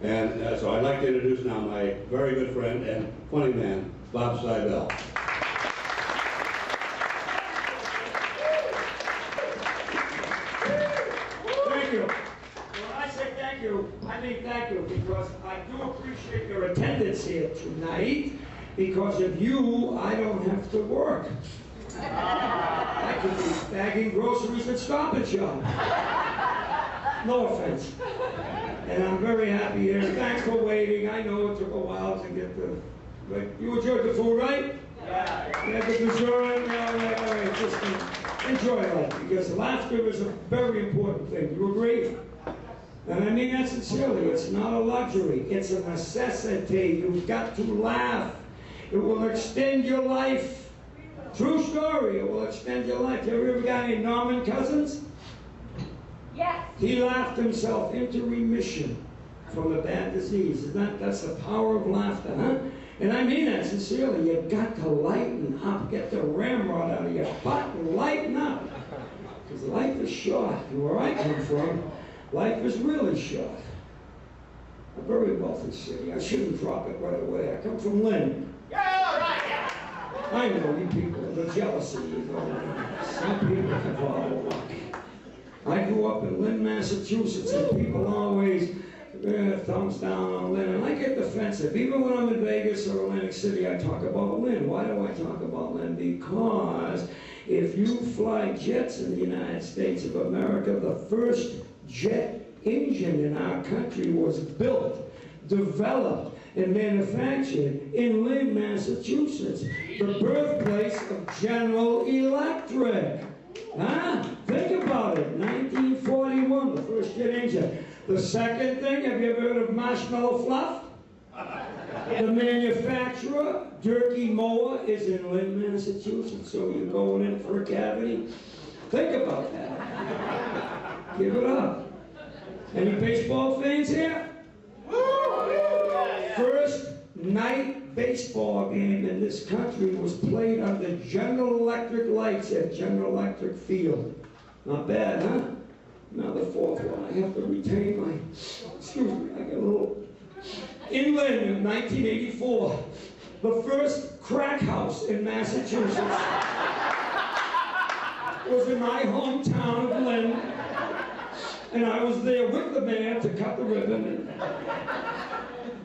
And so I'd like to introduce now my very good friend and funny man, Bob Seibel. Thank you. When I say thank you, I mean thank you because I do appreciate your attendance here tonight. Because of you, I don't have to work. I could be bagging groceries at Stop and Shop. No offense. And I'm very happy here. Thanks for waiting. I know it took a while to get the... But you enjoyed the food, right? Yeah. You had the dessert? Yeah. Just enjoy life, because laughter is a very important thing. You agree? And I mean that sincerely. It's not a luxury. It's a necessity. You've got to laugh. It will extend your life. True story. It will extend your life. You ever got any Norman Cousins? Yes. He laughed himself into remission from a bad disease. That's the power of laughter, huh? And I mean that sincerely. You've got to lighten up. Get the ramrod out of your butt and lighten up. Because life is short. And where I come from, life is really short. A very wealthy city. I shouldn't drop it right away. I come from Lynn. Yeah, right, yeah. I know you people, the jealousy, you know. Some people have all the luck. I grew up in Lynn, Massachusetts, and people always thumbs down on Lynn, and I get defensive. Even when I'm in Vegas or Atlantic City, I talk about Lynn. Why do I talk about Lynn? Because if you fly jets in the United States of America, the first jet engine in our country was built, developed, and manufactured in Lynn, Massachusetts, the birthplace of General Electric. Huh? Think about it. 1941, the first jet engine. The second thing, have you ever heard of Marshmallow Fluff? The manufacturer, Durkee Mower, is in Lynn, Massachusetts. So you're going in for a cavity? Think about that. Give it up. Any baseball fans here? First night baseball game in this country was played under General Electric lights at General Electric Field. Not bad, huh? Now the fourth one, I have to retain my, excuse me, I get a little. In Lynn in 1984, the first crack house in Massachusetts was in my hometown of Lynn. And I was there with the man to cut the ribbon.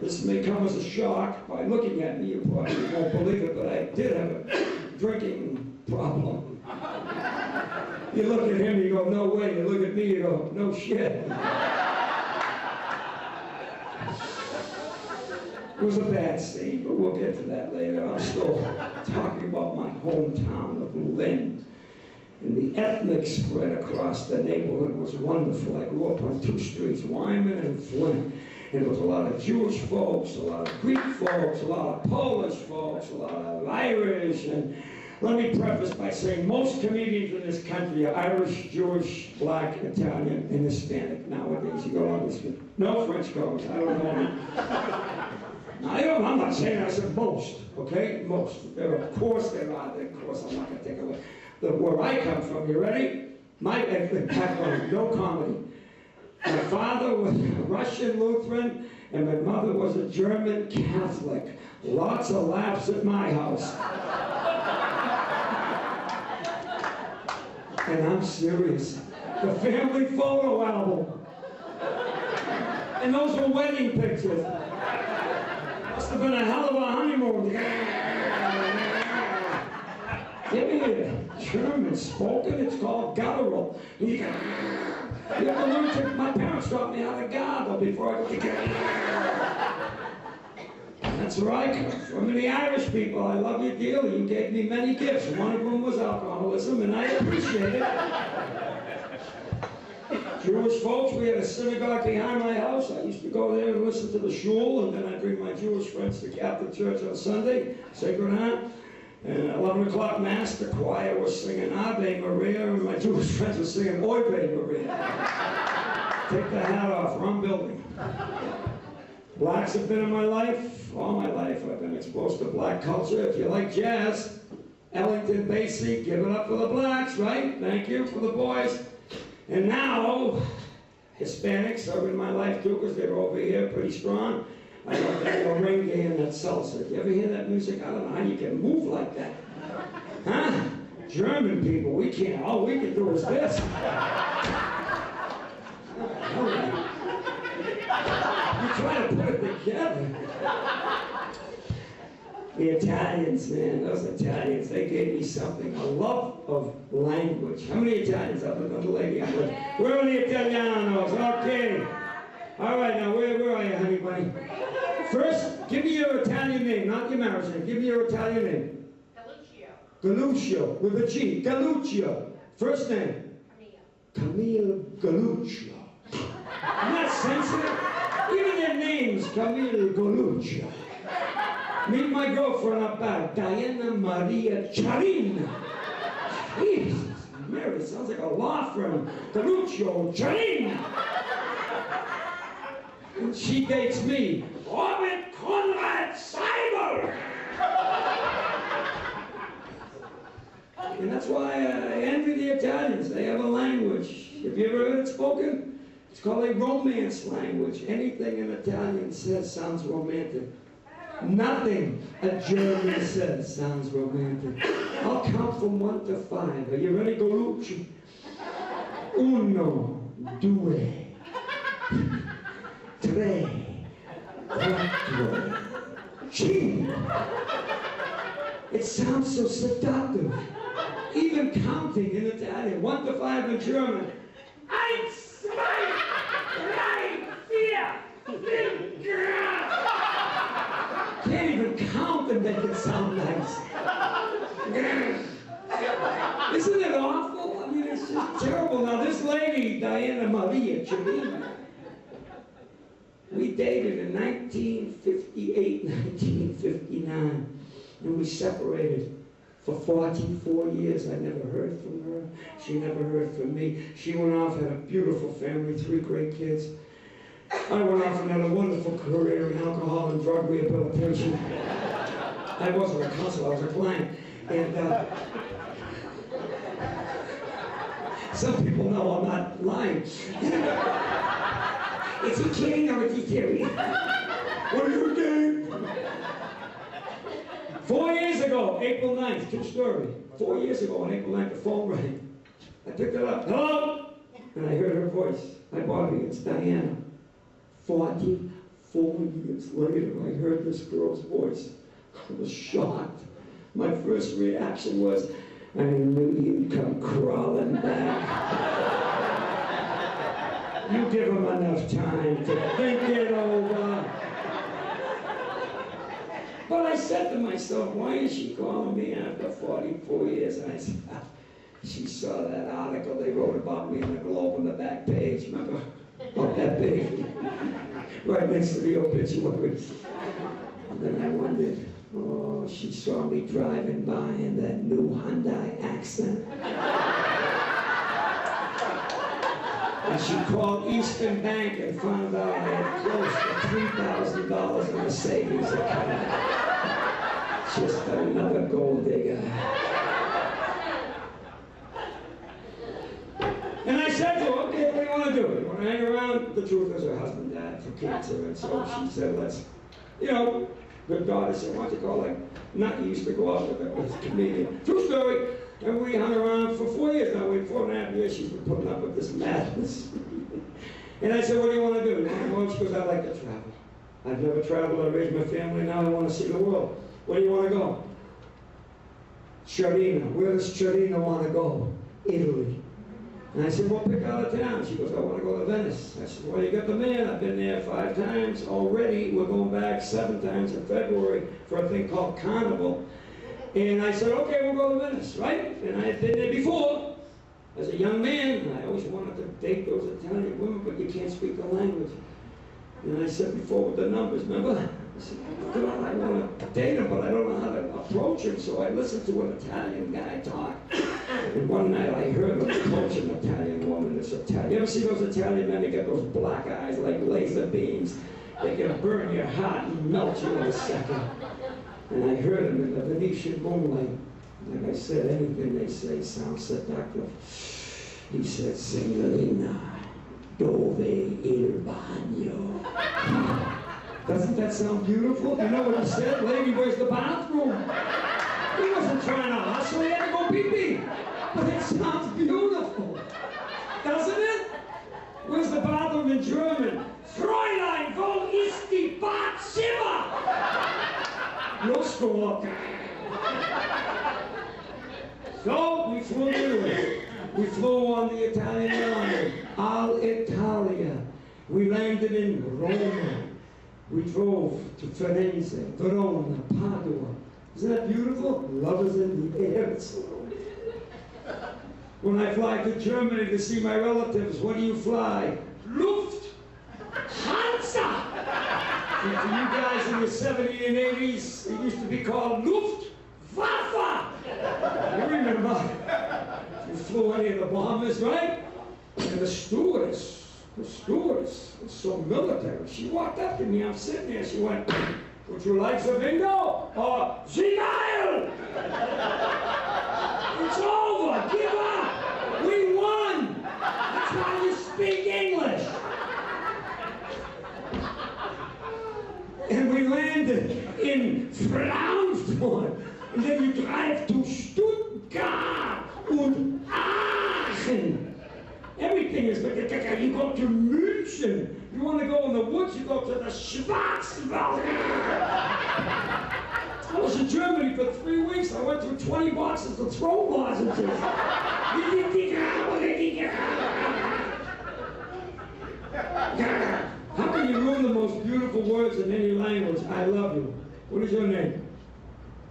This may come as a shock by looking at me. You probably won't believe it, but I did have a drinking problem. You look at him, you go, no way. You look at me, you go, no shit. It was a bad scene, but we'll get to that later. I'm still talking about my hometown of Lynn. And the ethnic spread across the neighborhood was wonderful. I grew up on two streets, Wyman and Flint. And there was a lot of Jewish folks, a lot of Greek folks, a lot of Polish folks, a lot of Irish. And let me preface by saying most comedians in this country are Irish, Jewish, Black, Italian, and Hispanic nowadays. You go on this, no French codes, I don't know. I'm not saying I said most, okay? Most. There, of course there are. Of course, I'm not going to take away. Where I come from, you ready? My background, no comedy. My father was a Russian Lutheran, and my mother was a German Catholic. Lots of laughs at my house. And I'm serious. The family photo album. And those were wedding pictures. Must have been a hell of a honeymoon. Give me a German spoken, it's called guttural. You have to learn to, my parents taught me how to gobble before I could get. That's where I come from. And the Irish people, I love you dearly. You gave me many gifts. One of them was alcoholism, and I appreciate it. Jewish folks, we had a synagogue behind my house. I used to go there and listen to the shul, and then I'd bring my Jewish friends to Catholic Church on Sunday, Sacred Heart. And at 11 o'clock Mass, the choir was singing Ave Maria, and my Jewish friends were singing Oy Vey Maria. Take the hat off, wrong building. Blacks have been in my life, all my life. I've been exposed to black culture. If you like jazz, Ellington, Basie, give it up for the blacks, right? Thank you for the boys. And now, Hispanics are in my life too, because they're over here pretty strong. I love that merengue and that salsa. You ever hear that music? I don't know how you can move like that. Huh? German people, we can't. All we can do is this. You try to put it together. The Italians, man, those Italians, they gave me something, a love of language. How many Italians other than the lady I'm with? Where are the Italianos? Okay. All right, now, where are you, honey bunny? First, give me your Italian name, not your marriage name. Give me your Italian name. Galuccio, with a G. Galuccio. First name? Camille Galuccio. I'm not sensitive. Give me their names, Camille Galuccio. Meet my girlfriend up back, Diana Maria Charina. Jesus, Mary, sounds like a law firm. Galuccio Charina. And she dates me, Orbit Conrad Seibel. And that's why I envy the Italians. They have a language. Have you ever heard it spoken? It's called a romance language. Anything an Italian says sounds romantic. Nothing a German says sounds romantic. I'll count from 1 to 5. Are you ready, Galucci? 1, 2, 3, 4, 5. It sounds so seductive. Even counting in Italian, 1 to 5 in German. 1, 2, 3, 4, 5. Can't even count and make it sound nice. Isn't it awful? I mean, it's just terrible. Now, this lady, Diana Maria Charina, we dated in 1958, 1959, and we separated. For 44 years, I never heard from her. She never heard from me. She went off, had a beautiful family, 3 great kids. I went off and had a wonderful career in alcohol and drug rehabilitation. I wasn't a counselor, I was a client. And some people know I'm not lying. Is he kidding or is he serious? What are you doing? 4 years ago, April 9th, true story. 4 years ago on April 9th, the phone rang. I picked it up. Hello? And I heard her voice. Hi, Bobby, it's Diana. 44 years later, I heard this girl's voice. I was shocked. My first reaction was, I knew you'd come crawling back. You give him enough time to think it over. But I said to myself, why is she calling me after 44 years? And I said, she saw that article they wrote about me in the Globe on the back page, remember? About that baby. Right next to the obituaries. And then I wondered, oh, she saw me driving by in that new Hyundai Accent. And she called Eastern Bank and found out I had close to $3,000 in the savings account. Just another gold digger. And I said to her, okay, what do you want to do? You want to hang around? The truth is her husband died from cancer, and so she said, let's, good daughter said, why don't you go like, not you used to go out with a comedian. True story. And we hung around for 4 years now. In 4.5 years, she's been putting up with this madness. And I said, what do you want to do? And she goes, I like to travel. I've never traveled. I raised my family. Now I want to see the world. Where do you want to go? Charina. Where does Charina want to go? Italy. And I said, well, pick out a town. She goes, I want to go to Venice. I said, well, you got the man. I've been there 5 times already. We're going back 7 times in February for a thing called Carnival. And I said, okay, we'll go to Venice, right? And I had been there before. As a young man, I always wanted to date those Italian women, but you can't speak the language. And I said before with the numbers, remember? I said, I want to date him, but I don't know how to approach him. So I listened to an Italian guy talk. And one night I heard him approach an Italian woman. This Italian. You ever see those Italian men? They got those black eyes like laser beams. They can burn your heart and melt you in a second. And I heard him in the Venetian moonlight. Like I said, anything they say sounds seductive. He said, Signorina, Dove il bagno? Doesn't that sound beautiful? You know what he said? Lady, where's the bathroom? He wasn't trying to hustle, he had to go pee-pee. But it sounds beautiful, doesn't it? Where's the bathroom in German? Fräulein, wo ist die Badzimmer? No score. So we flew in. We flew on the Italian airline, Alitalia. We landed in Rome. We drove to Firenze, Verona, Padua. Isn't that beautiful? Love is in the air. When I fly to Germany to see my relatives, what do you fly? Lufthansa! And for you guys in the 70s and 80s, it used to be called Luftwaffe! You remember? You flew any of the bombers, right? And the stewardess was so military. She walked up to me, I'm sitting there, she went, would you like some bingo? Or Seibel! It's over, give up! We won! That's why you speak English! And we landed in Frankfurt, and then you drive to Stuttgart and Aachen. Everything is like, you go to München. You want to go in the woods, you go to the Schwarzwald. I was in Germany for 3 weeks. I went through 20 boxes of throat lozenges. How can you ruin the most beautiful words in any language? I love you. What is your name?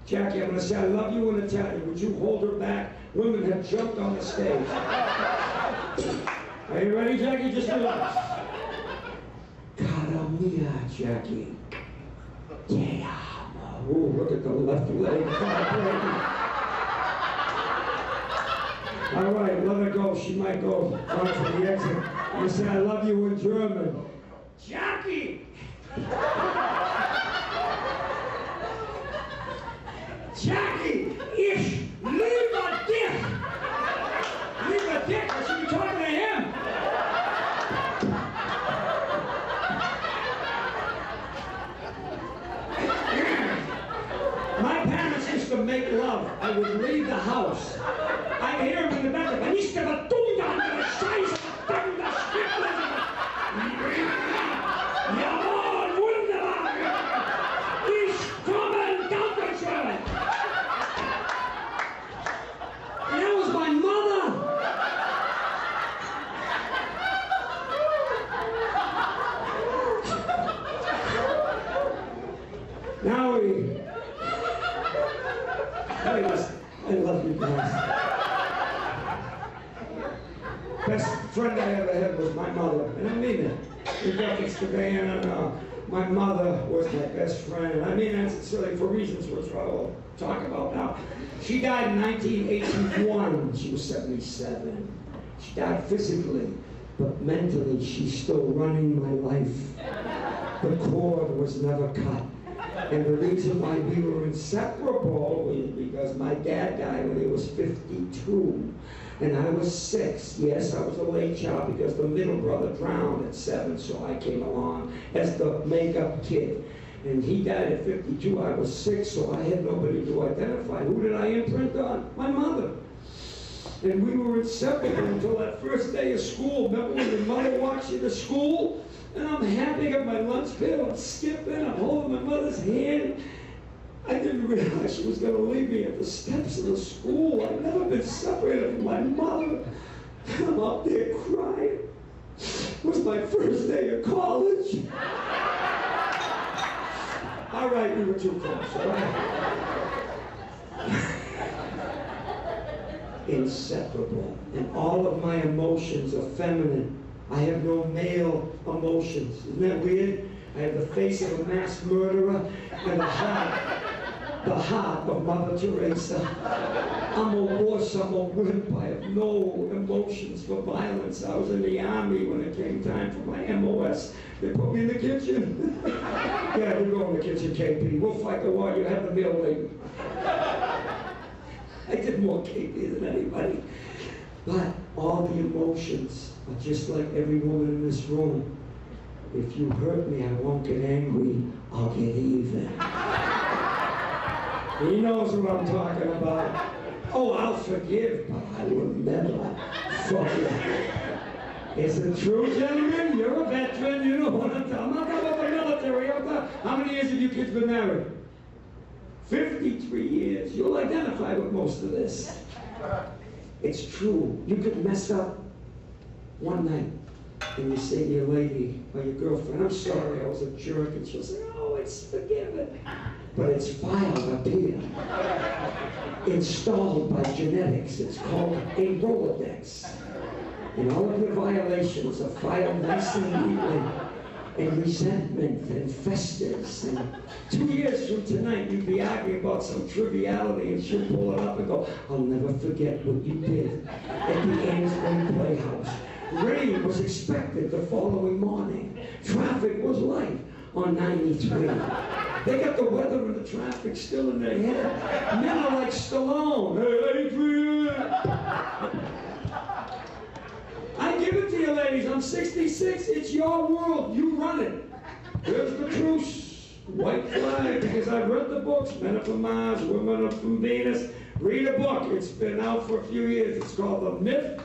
Jackie, I'm going to say I love you in Italian. Would you hold her back? Women have jumped on the stage. Are you ready, Jackie? Just relax. Cara mia, Jackie. Te amo. Ooh, look at the left leg. All right, let her go. She might go on to the exit. You say I love you in German. Jackie! Jackie, ich liebe dich! Liebe dich, I should be talking to him! My parents used to make love. I would leave the house. I'd hear him in the back, but he's gonna do that, I'm gonna scheiße, verdammter Stück! Jawohl, wunderbar! Ich komme, Dankeschön! And that was my mother! Now I love you guys. Best friend I ever had was my mother, and I mean it. In reference to Diana, my mother was my best friend, and I mean that sincerely for reasons which I will talk about now. She died in 1981. She was 77. She died physically, but mentally she's still running my life. The cord was never cut. And the reason why we were inseparable was because my dad died when he was 52. And I was 6. Yes, I was a late child because the middle brother drowned at 7, so I came along as the makeup kid. And he died at 52. I was 6, so I had nobody to identify. Who did I imprint on? My mother. And we were inseparable until that first day of school. Remember when your mother walks you to school? And I'm happy at my lunch pail, I'm skipping, I'm holding my mother's hand. I didn't realize she was going to leave me at the steps of the school. I've never been separated from my mother. I'm out there crying. It was my first day of college. All right, we were too close, all right? Inseparable. And all of my emotions are feminine. I have no male emotions. Isn't that weird? I have the face of a mass murderer and the heart of Mother Teresa. I'm a wuss, I'm a wimp. I have no emotions for violence. I was in the army when it came time for my MOS. They put me in the kitchen. Yeah, you go in the kitchen, KP. We'll fight the war. You have the meal lady. I did more KP than anybody. But all the emotions But just like every woman in this room, if you hurt me, I won't get angry, I'll get even. He knows what I'm talking about. Oh, I'll forgive, but I will never forget. Is it true, gentlemen? You're a veteran, you know what I'm talking about. I'm not about the military. How many years have you kids been married? 53 years. You'll identify with most of this. It's true. You could mess up one night and you say to your lady or your girlfriend, I'm sorry, I was a jerk, and she'll say, oh, it's forgiven. But it's filed up here, installed by genetics. It's called a Rolodex. And all of your violations are filed nice and neatly, and resentment and festers. And 2 years from tonight, you'd be arguing about some triviality, and she'll pull it up and go, I'll never forget what you did at the Amesbury Playhouse. Rain was expected the following morning. Traffic was light on 93. They got the weather and the traffic still in their head. Men are like Stallone. Hey, Adrian! I give it to you, ladies. I'm 66. It's your world. You run it. There's the truce. White flag. Because I've read the books. Men are from Mars. Women are from Venus. Read a book. It's been out for a few years. It's called The Myth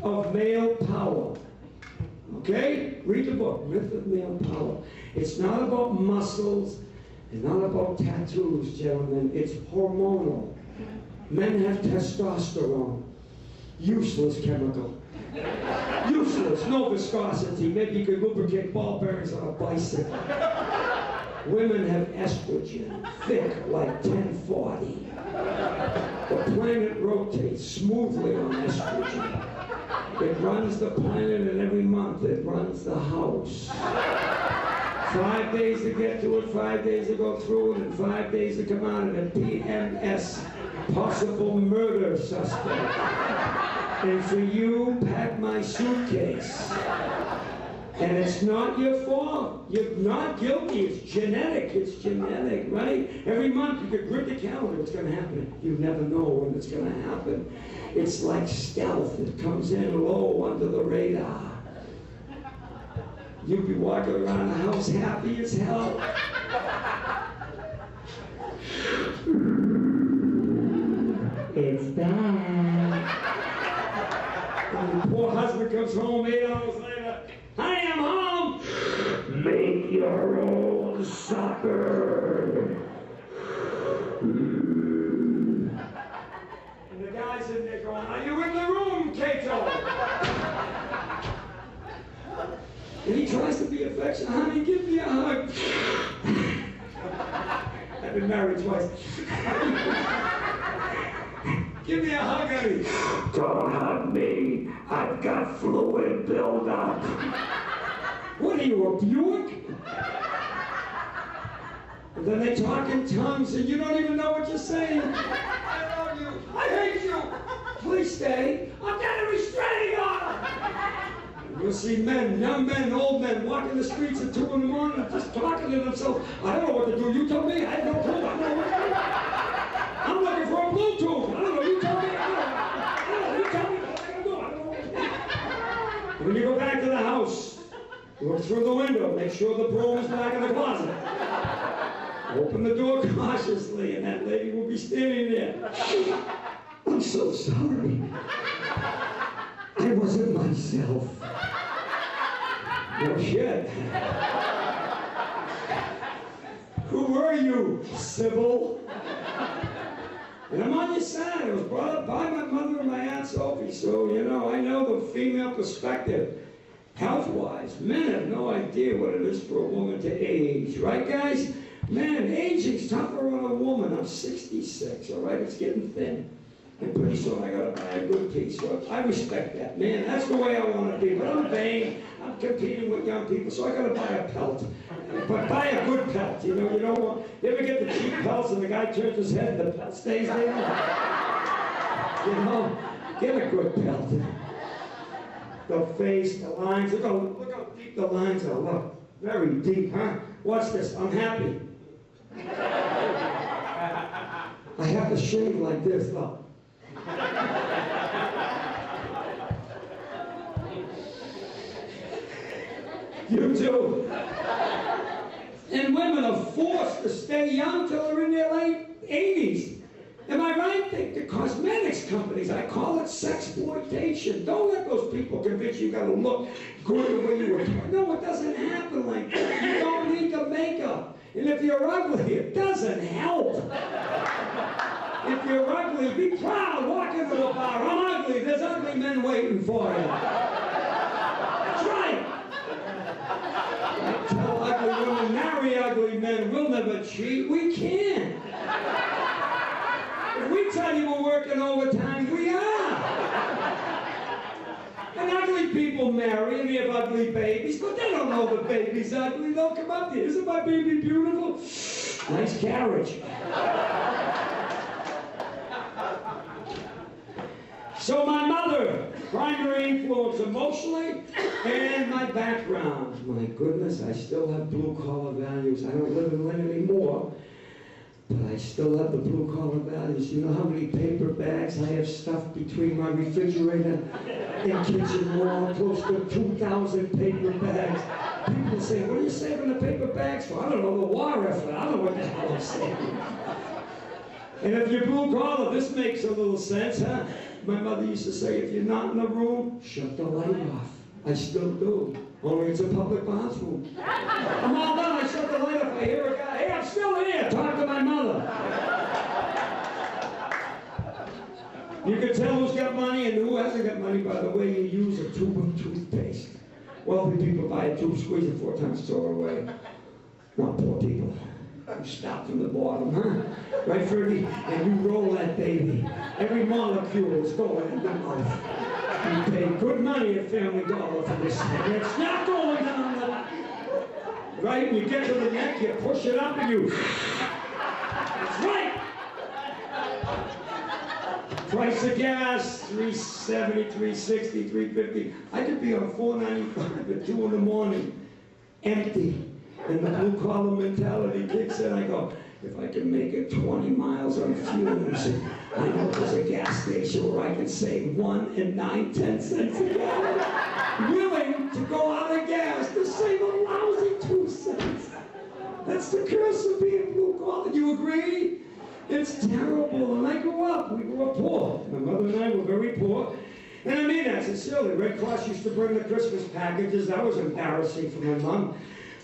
of Male Power. Okay? Read the book. Myth of Male Power. It's not about muscles. It's not about tattoos, gentlemen. It's hormonal. Men have testosterone. Useless chemical. Useless, no viscosity. Maybe you could lubricate ball bearings on a bicycle. Women have estrogen, thick like 1040. The planet rotates smoothly on estrogen. It runs the planet, and every month it runs the house. 5 days to get to it, 5 days to go through it, and 5 days to come out of it. PMS, possible murder suspect. And for you, pack my suitcase. And it's not your fault. You're not guilty. It's genetic. It's genetic, right? Every month you could grit the calendar. It's going to happen. You never know when it's going to happen. It's like stealth. It comes in low under the radar. You'd be walking around the house happy as hell. It's back. And the poor husband comes home 8 hours later. I am home. Make your own supper. And the guy's in there going, are you in the room, Cato? And he tries to be affectionate. Honey, give me a hug. I've been married twice. Give me a hug, honey. Don't hug me. I've got fluid buildup. What are you, a Buick? And then they talk in tongues and you don't even know what you're saying. I love you. I hate you. Please stay. I've got a restraining order. You'll see men, young men, old men, walking the streets at 2 in the morning just talking to themselves. I don't know what to do. You tell me. I have no clue. I don't know what to do. I'm looking for a Bluetooth. I don't know. You tell me. I don't know. You tell me what I can do. I don't know what to do. When you go back to the house, look through the window. Make sure the broom is back in the closet. Open the door cautiously, and that lady will be standing there. I'm so sorry. I wasn't myself. No shit. Who were you, Seibel? And I'm on your side. I was brought up by my mother and my Aunt Sophie, so, you know, I know the female perspective. Health-wise, men have no idea what it is for a woman to age, right, guys? Man, aging's tougher on a woman. I'm 66, all right? It's getting thin. And pretty soon I gotta buy a good piece. So I respect that, man. That's the way I want to be. But I'm vain. I'm competing with young people, so I gotta buy a pelt. But buy a good pelt. You know, you don't want. You ever get the cheap pelts and the guy turns his head and the pelt stays there? You know, get a good pelt. The face, the lines. Look how deep the lines are. Look, very deep, huh? Watch this. I'm happy. I have to shave like this, though. You too. And women are forced to stay young till they're in their late 80s. Am I right? The cosmetics companies, I call it sexploitation. Don't let those people convince you gotta look good the way you were. No, it doesn't happen like that. You don't need the makeup. And if you're ugly, it doesn't help. If you're ugly, be proud. Walk into a bar. I'm ugly. There's ugly men waiting for you. That's right. I tell ugly women, marry ugly men. We'll never cheat. We can't. If we tell you we're working overtime, we are. And ugly people marry and they have ugly babies, but they don't know the baby's ugly. They'll come up to you. Isn't my baby beautiful? Nice carriage. So my mother, primary influence emotionally, and my background. My goodness, I still have blue-collar values. I don't live in Lynn anymore, but I still have the blue-collar values. You know how many paper bags I have stuffed between my refrigerator and kitchen wall? Close to 2,000 paper bags. People say, what are you saving the paper bags for? I don't know, the war effort. I don't know what the hell I'm saving. And if you're blue-collar, this makes a little sense, huh? My mother used to say, if you're not in the room, shut the light off. I still do. Only it's a public bathroom. I'm all done, I shut the light off. I hear a guy, hey, I'm still here. Talk to my mother. You can tell who's got money and who hasn't got money by the way you use a tube of toothpaste. Wealthy people buy a tube, squeeze it 4 times, throw it away. Not poor people. You start from the bottom, huh? Right, Fergie? And you roll that baby. Every molecule is going in the mouth. You pay good money at Family Dollar for this thing. It's not going down the... Right? And you get to the neck, you push it up, and you... That's right! Price of gas, $3.70, $3.60, $3.50. I could be on $4.95 at 2 in the morning, empty. And the blue-collar mentality kicks in. I go, if I can make it 20 miles on fumes, I know there's a gas station where I can save 1 and 9 cents a gallon. Willing to go out of gas to save a lousy 2 cents. That's the curse of being blue-collar. Do you agree? It's terrible. And I grew up. We grew up poor. My mother and I were very poor. And I mean that sincerely. Red Cross used to bring the Christmas packages. That was embarrassing for my mom.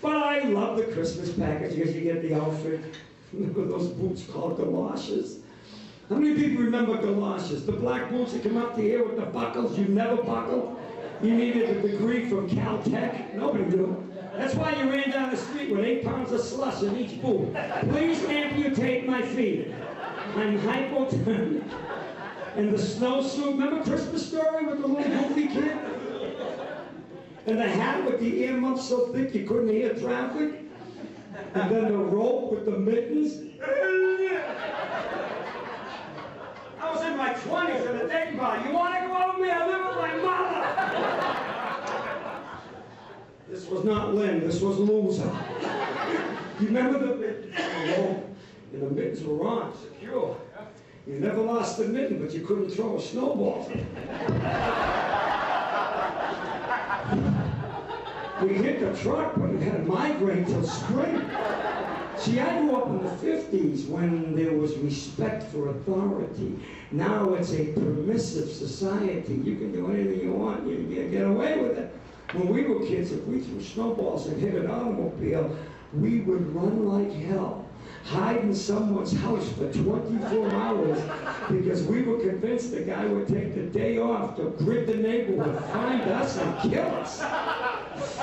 But I love the Christmas package because you get the outfit. Remember those boots called galoshes? How many people remember galoshes? The black boots that come up to here with the buckles. You never buckled. You needed a degree from Caltech. Nobody knew. That's why you ran down the street with 8 pounds of slush in each boot. Please amputate my feet. I'm hypothermic. And the snowsuit. Remember Christmas Story with the little goofy kid? And the hat with the earmuffs so thick you couldn't hear traffic. And then the rope with the mittens. I was in my 20s in a day bar. You want to go over me? I live with my mother. This was not Lynn. This was loser. You remember the mittens? And the mittens were on, secure. You never lost the mitten, but you couldn't throw a snowball. We hit the truck, but we had a migraine till spring. See, I grew up in the 50s when there was respect for authority. Now it's a permissive society. You can do anything you want. You can get away with it. When we were kids, if we threw snowballs and hit an automobile, we would run like hell. Hide in someone's house for 24 hours because we were convinced the guy would take the day off to grid the neighborhood, find us, and kill us.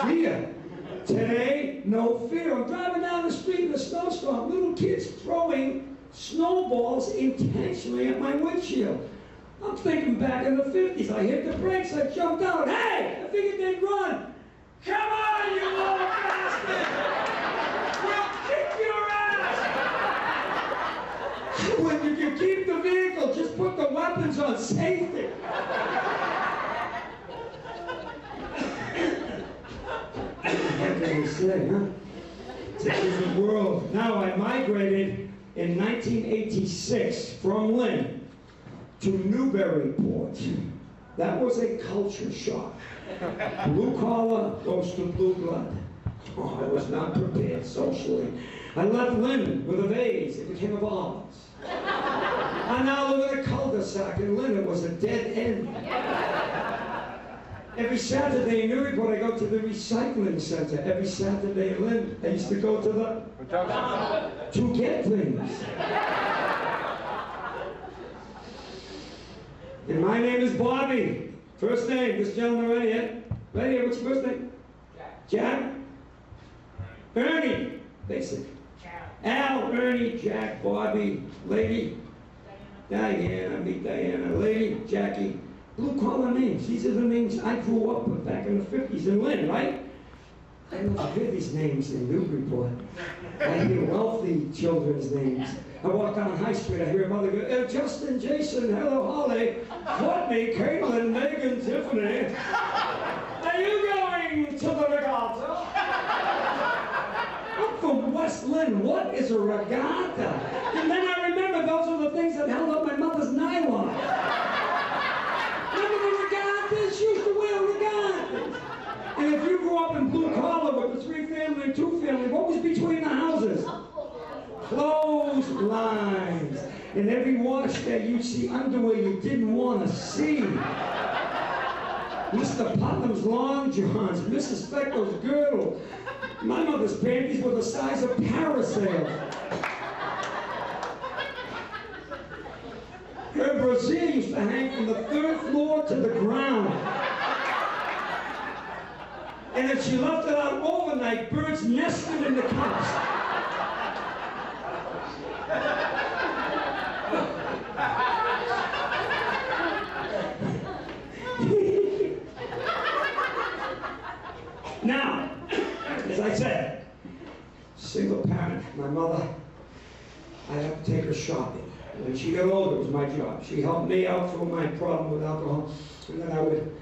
Fear. Today, no fear. I'm driving down the street in a snowstorm, little kids throwing snowballs intentionally at my windshield. I'm thinking back in the 50s. I hit the brakes, I jumped out. Hey, I figured they'd run. Come on, you little bastard! We'll kick your ass! When you can keep the vehicle, just put the weapons on safety. What can we say, huh? It's a different world. Now, I migrated in 1986 from Lynn to Newburyport. That was a culture shock. Blue collar goes to blue blood. Oh, I was not prepared socially. I left Lynn with a vase. It became a vase. I now live in a cul-de-sac, and Lynn was a dead end. Every Saturday in Newburyport, I go to the recycling center. Every Saturday in Lynn, I used to go to to get things. And my name is Bobby. First name, this gentleman right here. Right here, what's your first name? Jack? Ernie, basic. Al, Ernie, Jack, Bobby, lady. Diana, meet Diana. Lady, Jackie. Blue collar names. These are the names I grew up with back in the 50s in Lynn, right? I don't hear these names in Newburyport. I hear wealthy children's names. I walk down High Street, I hear a mother go, Justin, Jason, hello, Holly, Courtney, Caitlin, Megan, Tiffany. Are you going to the regatta? I'm from West Lynn. What is a regatta? And then I remember those are the things that held up my mother's nylon. Remember the regattas? She used to wear regattas. And if you grew up in blue collar with a 3-family and 2-family, what was between the houses? Clotheslines. In every wash day, you'd see underwear you didn't want to see. Mr. Putnam's long johns, Mrs. Spector's girdle. My mother's panties were the size of parasails. Her brassiere used to hang from the 3rd floor to the ground. And if she left it out overnight, birds nested in the cups. Now, as I said, single parent, my mother, I had to take her shopping. When she got older, it was my job. She helped me out through my problem with alcohol, and then I would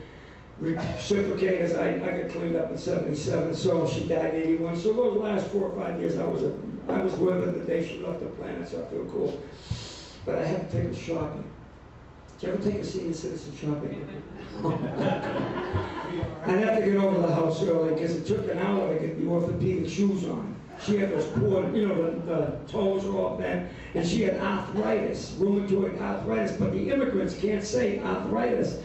reciprocate as I got cleaned up in 77, so she died in 81. So those last 4 or 5 years, I was with her the day she left the planet, so I feel cool. But I had to take her shopping. Did you ever take a senior citizen shopping? I'd have to get over the house early because it took an hour to get the orthopedic shoes on. She had those poor, the toes were all bent, and she had arthritis, rheumatoid arthritis, but the immigrants can't say arthritis.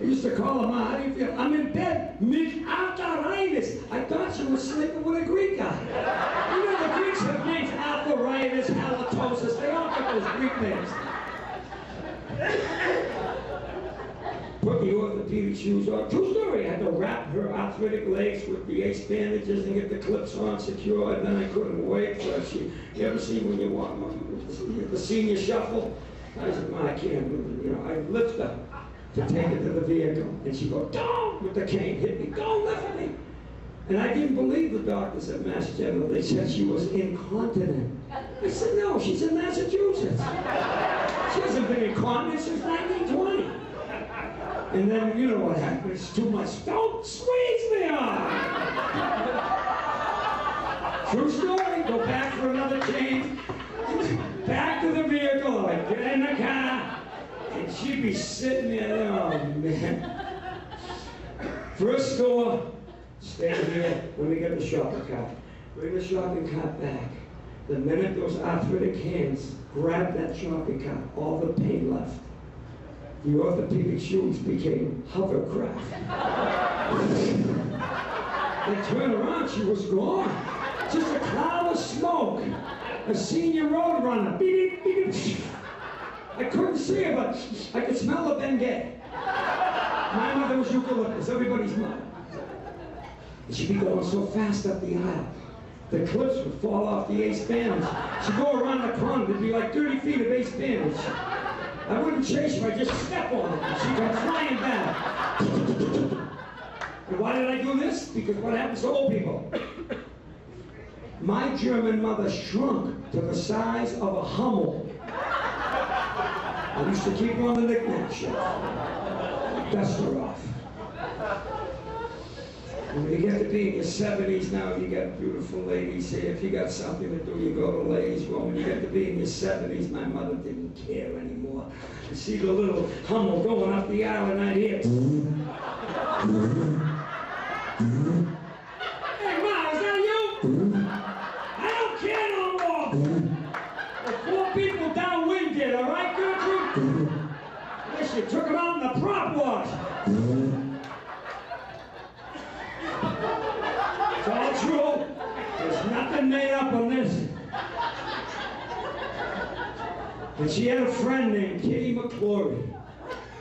I used to call her, Ma, how do you feel? I'm in bed, mid-arthritis. I thought she was sleeping with a Greek guy. The Greeks have names, arthritis, halitosis, they all got those Greek names. Put the orthopedic shoes on. True story, I had to wrap her arthritic legs with the ace bandages and get the clips on secure, and then I couldn't wait for she. You ever see when you walk the senior shuffle? I said, Ma, I can't move. I lift her to take her to the vehicle, and she go, don't, with the cane, hit me, don't lift me. And I didn't believe the doctors at Mass General. They said she was incontinent. I said, no, she's in Massachusetts. She hasn't been incontinent since 1920. And then, you know what happens, too much, don't squeeze me on. True story, go back for another change. Back to the vehicle, I get in the car, and she'd be sitting there, oh man. First store, stand here, when we get the shopping cart. Bring the shopping cart back. The minute those arthritic hands grabbed that shopping cart, all the pain left. The orthopedic shoes became hovercraft. They turned around, she was gone. Just a cloud of smoke. A senior road runner. Beep, beep, beep. I couldn't see her, but I could smell the Bengay. My mother was eucalyptus, everybody's mother. And she'd be going so fast up the aisle. The clips would fall off the ace bandage. She'd go around the corner, there'd be like 30 feet of ace bandage. I wouldn't chase her, I'd just step on it. She'd go flying back. And why did I do this? Because what happens to old people? My German mother shrunk to the size of a Hummel. I used to keep her on the knick-knack shelf. Dust her off. When you get to be in your 70s now, you got beautiful ladies here. If you got something to do, you go to ladies' room. When you get to be in your 70s, my mother didn't care anymore. You see the little Hummel going up the aisle, and I'd hear. off. The 4 people downwind did, all right, Gertrude? Yes, you took them out in the prop wash. It's all true. There's nothing made up on this. And she had a friend named Kitty McClory.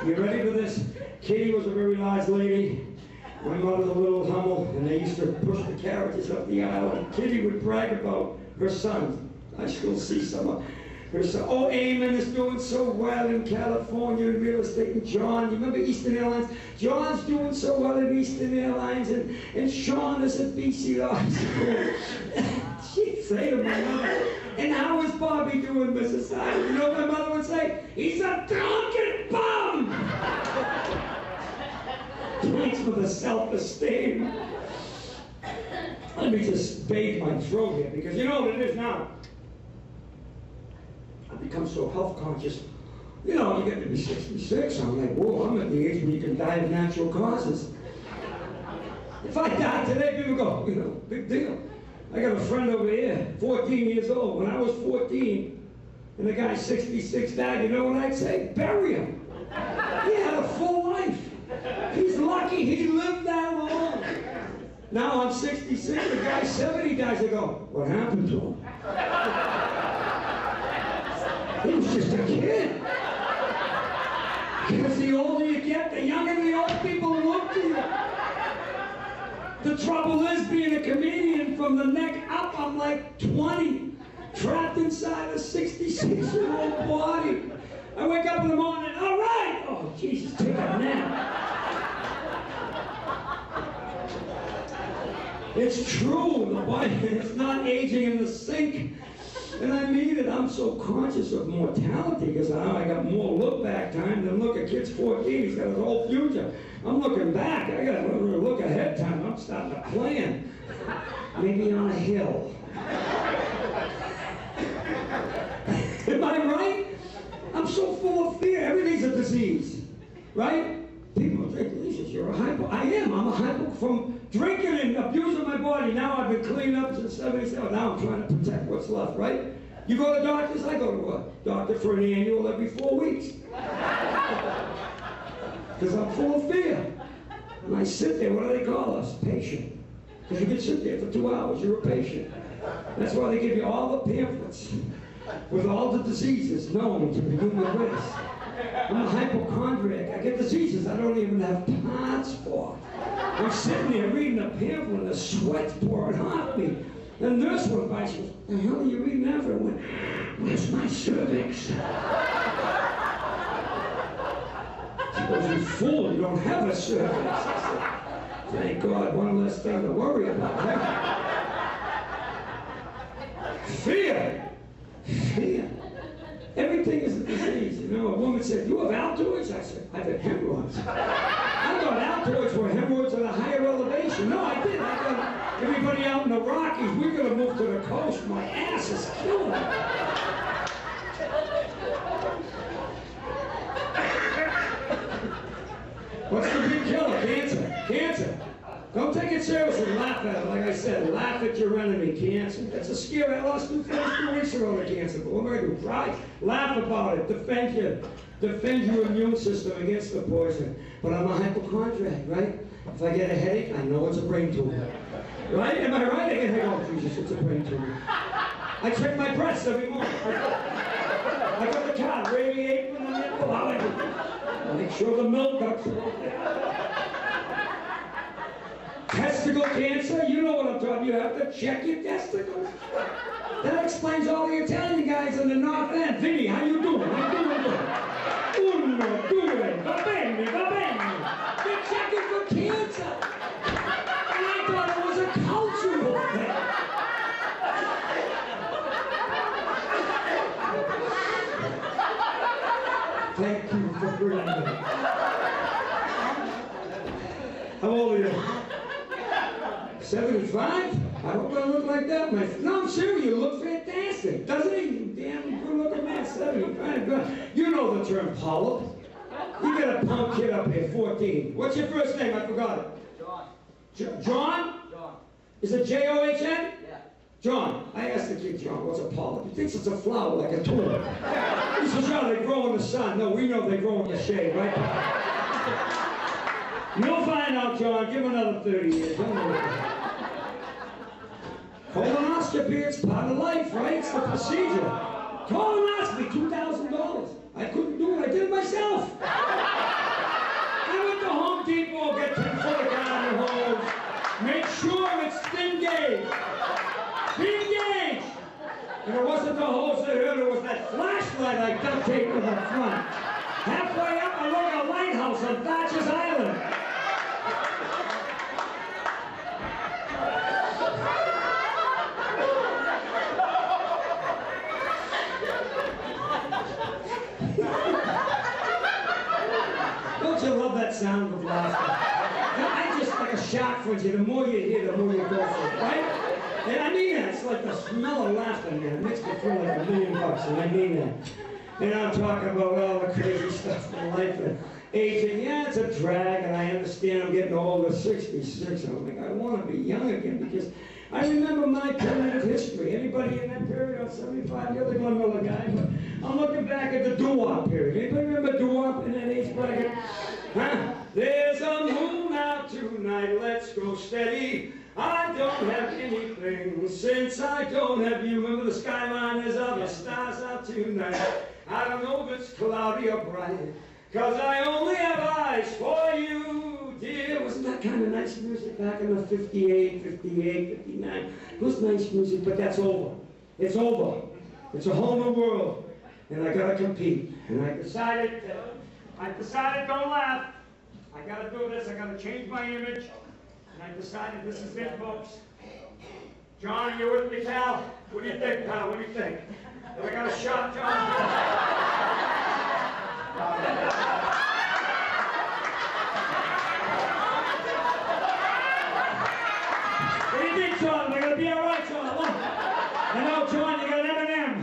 You ready for this? Kitty was a very large lady. My mother was a little Hummel, and they used to push the carriages up the aisle, and Kitty would brag about her son. I still see some of her son. Oh, Eamon is doing so well in California in real estate, and John, you remember Eastern Airlines? John's doing so well at Eastern Airlines, and Sean is at BCR School. She'd say to my mother, and how is Bobby doing, Mrs. Seibel? You know what my mother would say? He's a drunken bum! Thanks for the self-esteem. Let me just bathe my throat here, because you know what it is now. I've become so health conscious. You know, you get to be 66, I'm like, whoa, I'm at the age where you can die of natural causes. If I die today, people go, you know, big deal. I got a friend over here, 14 years old. When I was 14, and the guy 66 died, you know what I'd say? Bury him. He had a full life. He's lucky he lived that long. Now I'm 66, the guy's 70 dies, I go, what happened to him? He was just a kid. Because the older you get, the younger the old people look to you. The trouble is, being a comedian, from the neck up, I'm like 20, trapped inside a 66-year-old body. I wake up in the morning, all right! Oh, Jesus, take a nap. It's true, the body, it's not aging in the sink. And I mean it, I'm so conscious of mortality because I got more look back time than look at kid's 14, he's got his whole future. I'm looking back, I got a look ahead time, I'm starting to plan. Maybe on a hill. Am I right? I'm so full of fear, everything's a disease, right? People think, Jesus, you're a hypo. I am, I'm a hypo from drinking and abusing my body. Now I've been cleaned up since 77. Now I'm trying to protect what's left, right? You go to doctors, I go to what? Doctor for an annual every 4 weeks. Because I'm full of fear. And I sit there, what do they call us? Patient. Because you can sit there for 2 hours, you're a patient. That's why they give you all the pamphlets with all the diseases known to the human race. I'm a hypochondriac. I get diseases I don't even have parts for. I'm sitting there reading a pamphlet and the sweat's pouring off me. The nurse went by, she goes, the hell are you reading that for? I went, where's my cervix? She goes, you fool, you don't have a cervix. I said, thank God, one less thing to worry about. Fear. Fear. Everything is a disease, you know. A woman said, you have Altoids? I said, I've had hemorrhoids. I thought Altoids were hemorrhoids at a higher elevation. No, I didn't. I thought everybody out in the Rockies, we're going to move to the coast. My ass is killing me. What's the big killer? Cancer. Cancer. Don't take it seriously. Laugh at it. Like I said, laugh at your enemy. Cancer. That's a scare. I lost 2 weeks ago to cancer. But what am I going to do? Cry? Laugh about it. Defend your immune system against the poison. But I'm a hypochondriac, right? If I get a headache, I know it's a brain tumor. Right? Am I right? I get a headache. Oh, Jesus, it's a brain tumor. I check my breasts every morning. I got the car, radiating in the nipple. How I do? I make sure the milk ducts are okay. Testicle cancer, you know what I'm talking about. You have to check your testicles. That explains all the Italian guys in the North End. Vinny, how you doing? How you doing? Uno, due, va bene, va bene. They're checking for cancer. And I thought it was a cultural thing. Thank you for bringing me. How old are you? 75? I hope I look like that, my friend. No, I'm serious, you look fantastic. Doesn't he? Damn good looking man, 75. You know the term polyp. You get a punk kid up here, 14. What's your first name? I forgot it. John. John? John. Is it John? Yeah. John, I asked the kid, John, what's a polyp? He thinks it's a flower like a tulip. He says, yeah, they grow in the sun. No, we know they grow in the shade, right? You'll find out, John. Give him another 30 years. Don't worry. Colonoscopy, it's part of life, right? It's the procedure. Colonoscopy, $2,000. I couldn't do it. I did it myself. I went to Home Depot, get 10-foot garden hose. Make sure it's thin gauge. Thin gauge! And it wasn't the hose that hurt, it was that flashlight I duct taped to the front. Halfway up, I look at a lighthouse on Thatcher's Island. Don't you love that sound of laughter? I just like a shot for you. The more you hear, the more you go for it, right? And I mean that. It's like the smell of laughter, man. It makes me feel like $1 million, and I mean that. And I'm talking about all the crazy stuff in life and aging. Yeah, it's a drag, and I understand I'm getting older, 66. I'm like, I want to be young again because I remember my period of history. Anybody in that period? I'm 75. You're the one other guy, but I'm looking back at the doo-wop period. Anybody remember doo-wop in that age bracket? Huh? There's a moon out tonight. Let's go steady. I don't have anything since I don't have you. Remember the skyline, there's other stars out tonight. I don't know if it's cloudy or bright, 'cause I only have eyes for you, dear. Wasn't that kind of nice music back in the 58, 59? It was nice music, but that's over. It's over. It's a whole new world, and I gotta compete. And I decided, don't laugh. I gotta do this, I gotta change my image. And I decided this is it, folks. John, are you with me, pal? What do you think, pal? What do you think? Have I got a shot, John? What do you think, John? Am I going to be all right, John? Look. I know, John, you got M&M.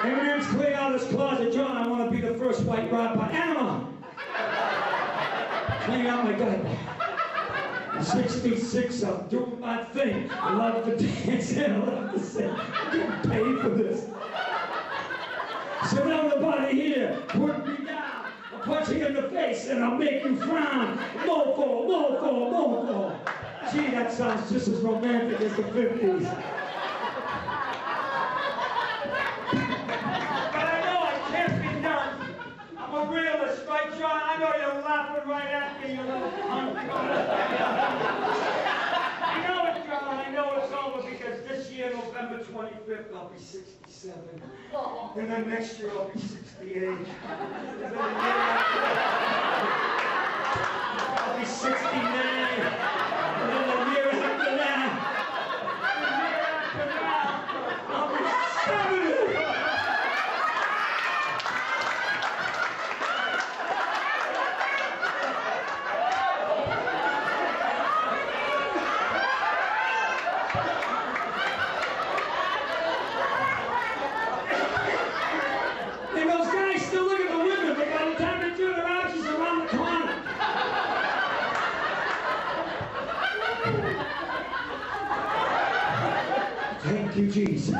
M&M's cleared out of his closet. John, I want to be the first white rod by Anima. Clean out my gut. 66, I'm doing my thing. I love to dance and I love to sing. I'm getting paid for this. So now nobody here, put me down. I'll punch you in the face and I'll make you frown. Mofo, mofo, mofo. Gee, that sounds just as romantic as the 50s. But I know I can't be done. I'm a realist, right, John? I know you're laughing right at me, you little punk. I know it, John. I know it's over because this year, November 25th, I'll be 67. And then next year, I'll be 68. And then the year after that, I'll be 69. And then the year after that, I'll be 70. Thank you, Jesus.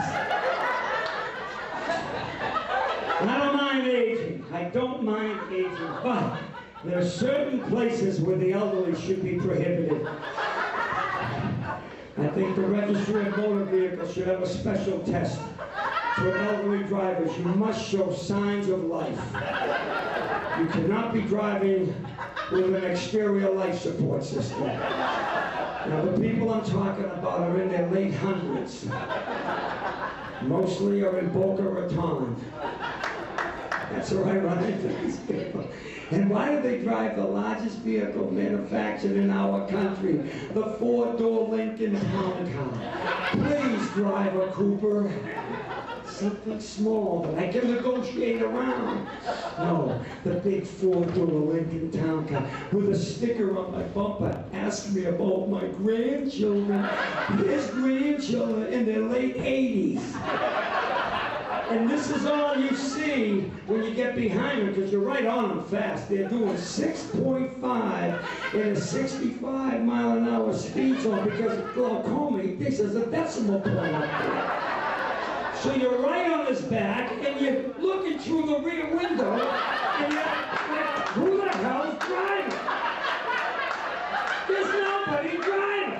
And I don't mind aging. I don't mind aging, but there are certain places where the elderly should be prohibited. I think the registry of motor vehicles should have a special test for elderly drivers. You must show signs of life. You cannot be driving with an exterior life support system. Now, the people I'm talking about are in their late hundreds. Mostly are in Boca Raton. That's where I run into these people. And why do they drive the largest vehicle manufactured in our country? The 4-door Lincoln Town Car. Please, driver Cooper. Something small that I can negotiate around. No, the big 4-door Lincoln Town Car with a sticker on my bumper. Ask me about my grandchildren. His grandchildren in their late 80s. And this is all you see when you get behind them, because you're right on them fast. They're doing 6.5 in a 65-mile-an-hour speed zone because of glaucoma. He thinks there's a decimal point up there. So you're right on his back, and you're looking through the rear window, and you're like, who the hell is driving? There's nobody driving.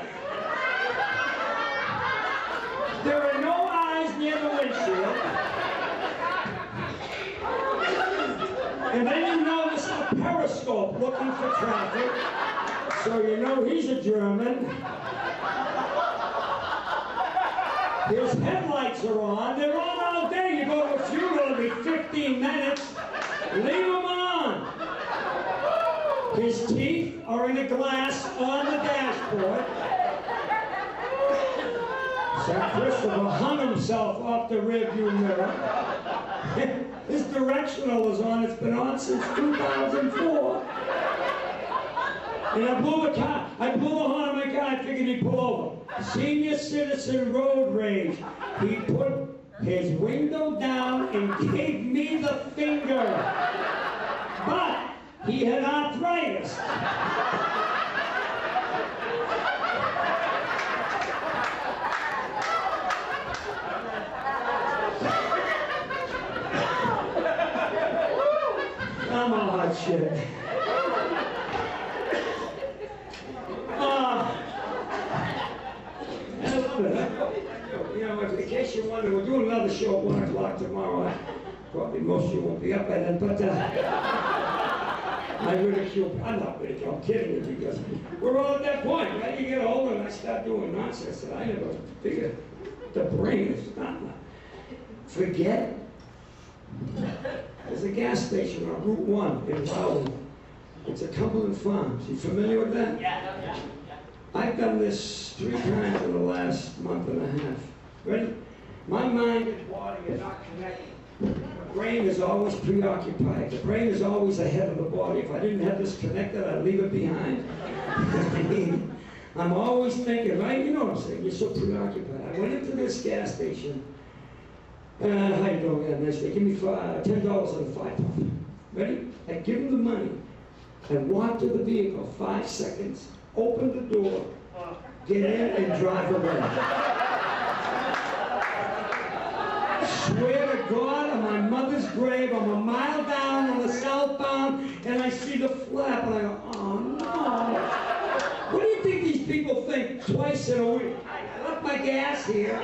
There are no eyes near the windshield. And then you notice a periscope looking for traffic. So you know he's a German. His headlights are on. They're on all day. You go to a funeral, it'll be 15 minutes. Leave them on. His teeth are in a glass on the dashboard. St. Christopher hung himself off the rearview mirror. His directional is on. It's been on since 2004. And I blew the horn on my car. I figured he'd pull over. Senior citizen road rage. He put his window down and gave me the finger. But he had arthritis. I'm a hot shit. You know, in case you wonder, we're doing another show at 1 o'clock tomorrow. Probably most of you won't be up by then, but I ridicule. I'm not ridiculing. I'm kidding you because we're all at that point, right? You get older and I start doing nonsense that I never figured. The brain is not. Forget. There's a gas station on Route 1 in Rowley. It's a Cumberland Farms. You familiar with that? Yeah. I've done this 3 times in the last month and a half. Ready? My mind and body are not connected. The brain is always preoccupied. The brain is always ahead of the body. If I didn't have this connected, I'd leave it behind. I mean, I'm always thinking, right? You know what I'm saying? You're so preoccupied. I went into this gas station. How you doing? Yeah, nice day. Give me $10 and a 5-puff. Ready? I give him the money. I walk to the vehicle, 5 seconds, open the door, get in and drive away. Swear to God, on my mother's grave, I'm a mile down on the southbound, and I see the flap, and I go, oh no. What do you think these people think twice in a week? I left my gas here.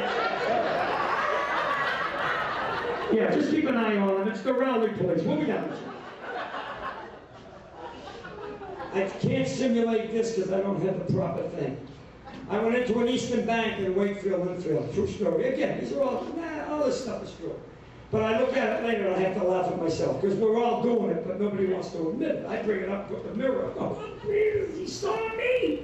Yeah, just keep an eye on them. It's the Rowley police. We'll be down. I can't simulate this because I don't have the proper thing. I went into an Eastern Bank in Wakefield, Enfield. True story. Again, these are all this stuff is true. But I look at it later and I have to laugh at myself because we're all doing it, but nobody wants to admit it. I bring it up with the mirror. Oh, he saw me.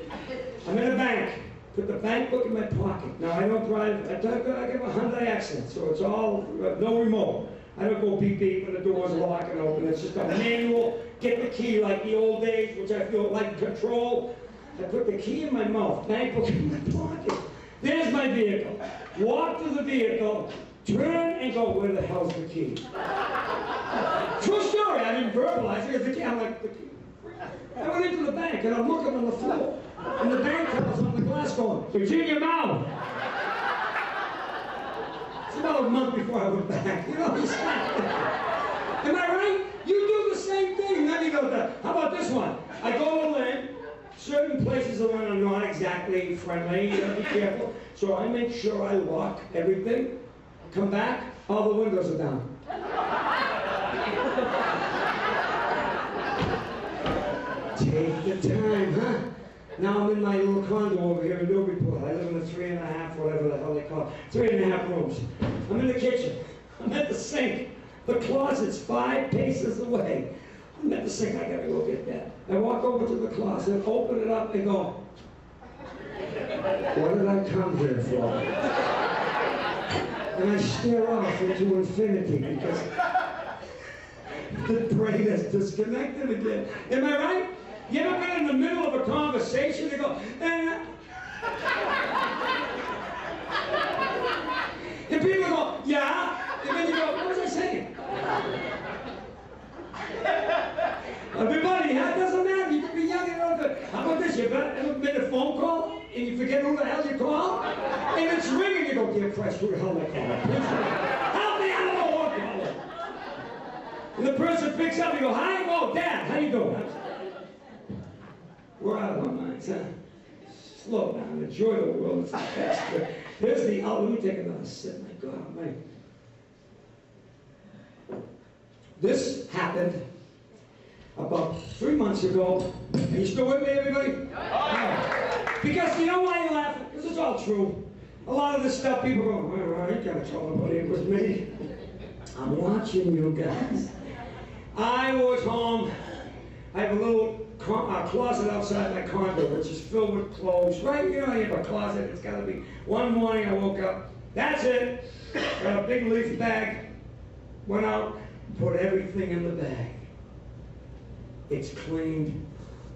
I'm in a bank. Put the bank book in my pocket. Now, I don't drive. I give a Hyundai accent, so it's all, no remote. I don't go beep beep when the doors lock and open. It's just a manual, get the key like the old days, which I feel like control. I put the key in my mouth, bank book in my pocket. There's my vehicle. Walk to the vehicle, turn and go, where the hell's the key? True story, I didn't verbalize it. The key, I'm like, the key. I went into the bank and I'm looking on the floor. And the bank teller's on the glass going, it's in your mouth. It's about a month before I went back. You know what I'm saying? Am I right? You do the same thing. And then you go, how about this one? I go to Lynn. Certain places are not exactly friendly. You gotta be careful. So I make sure I lock everything. Come back, all the windows are down. Take the time, huh? Now I'm in my little condo over here in Newburyport. I live in a 3.5, whatever the hell they call it. 3.5 rooms. I'm in the kitchen. I'm at the sink. The closet's 5 paces away. I'm at the sink. I gotta go get that. I walk over to the closet, open it up, and go, what did I come here for? And I stare off into infinity because the brain is disconnected again. Am I right? You ever been in the middle of a conversation and go, and people go, yeah, and then you go, what was I saying? and you forget who the hell you call, and it's ringing. You go, dear Christ, who the hell I call? Help me, I don't know what to call. And the person picks up, you go, hi, oh, Dad, how you doing? We're out of our minds, huh? Slow down, enjoy the world, it's the best. Here's the, oh, let me take another sip, my God, my. This happened about 3 months ago. Are you still with me, everybody? Yeah. Because you know why you laugh? Because it's all true. A lot of this stuff, people go, well, you gotta tell nobody it was me. I'm watching you guys. I was home. I have a little closet outside my condo, which is filled with clothes. Right, you know, you have a closet. It's got to be. One morning I woke up. That's it. Got a big leaf bag. Went out, put everything in the bag. It's cleaned.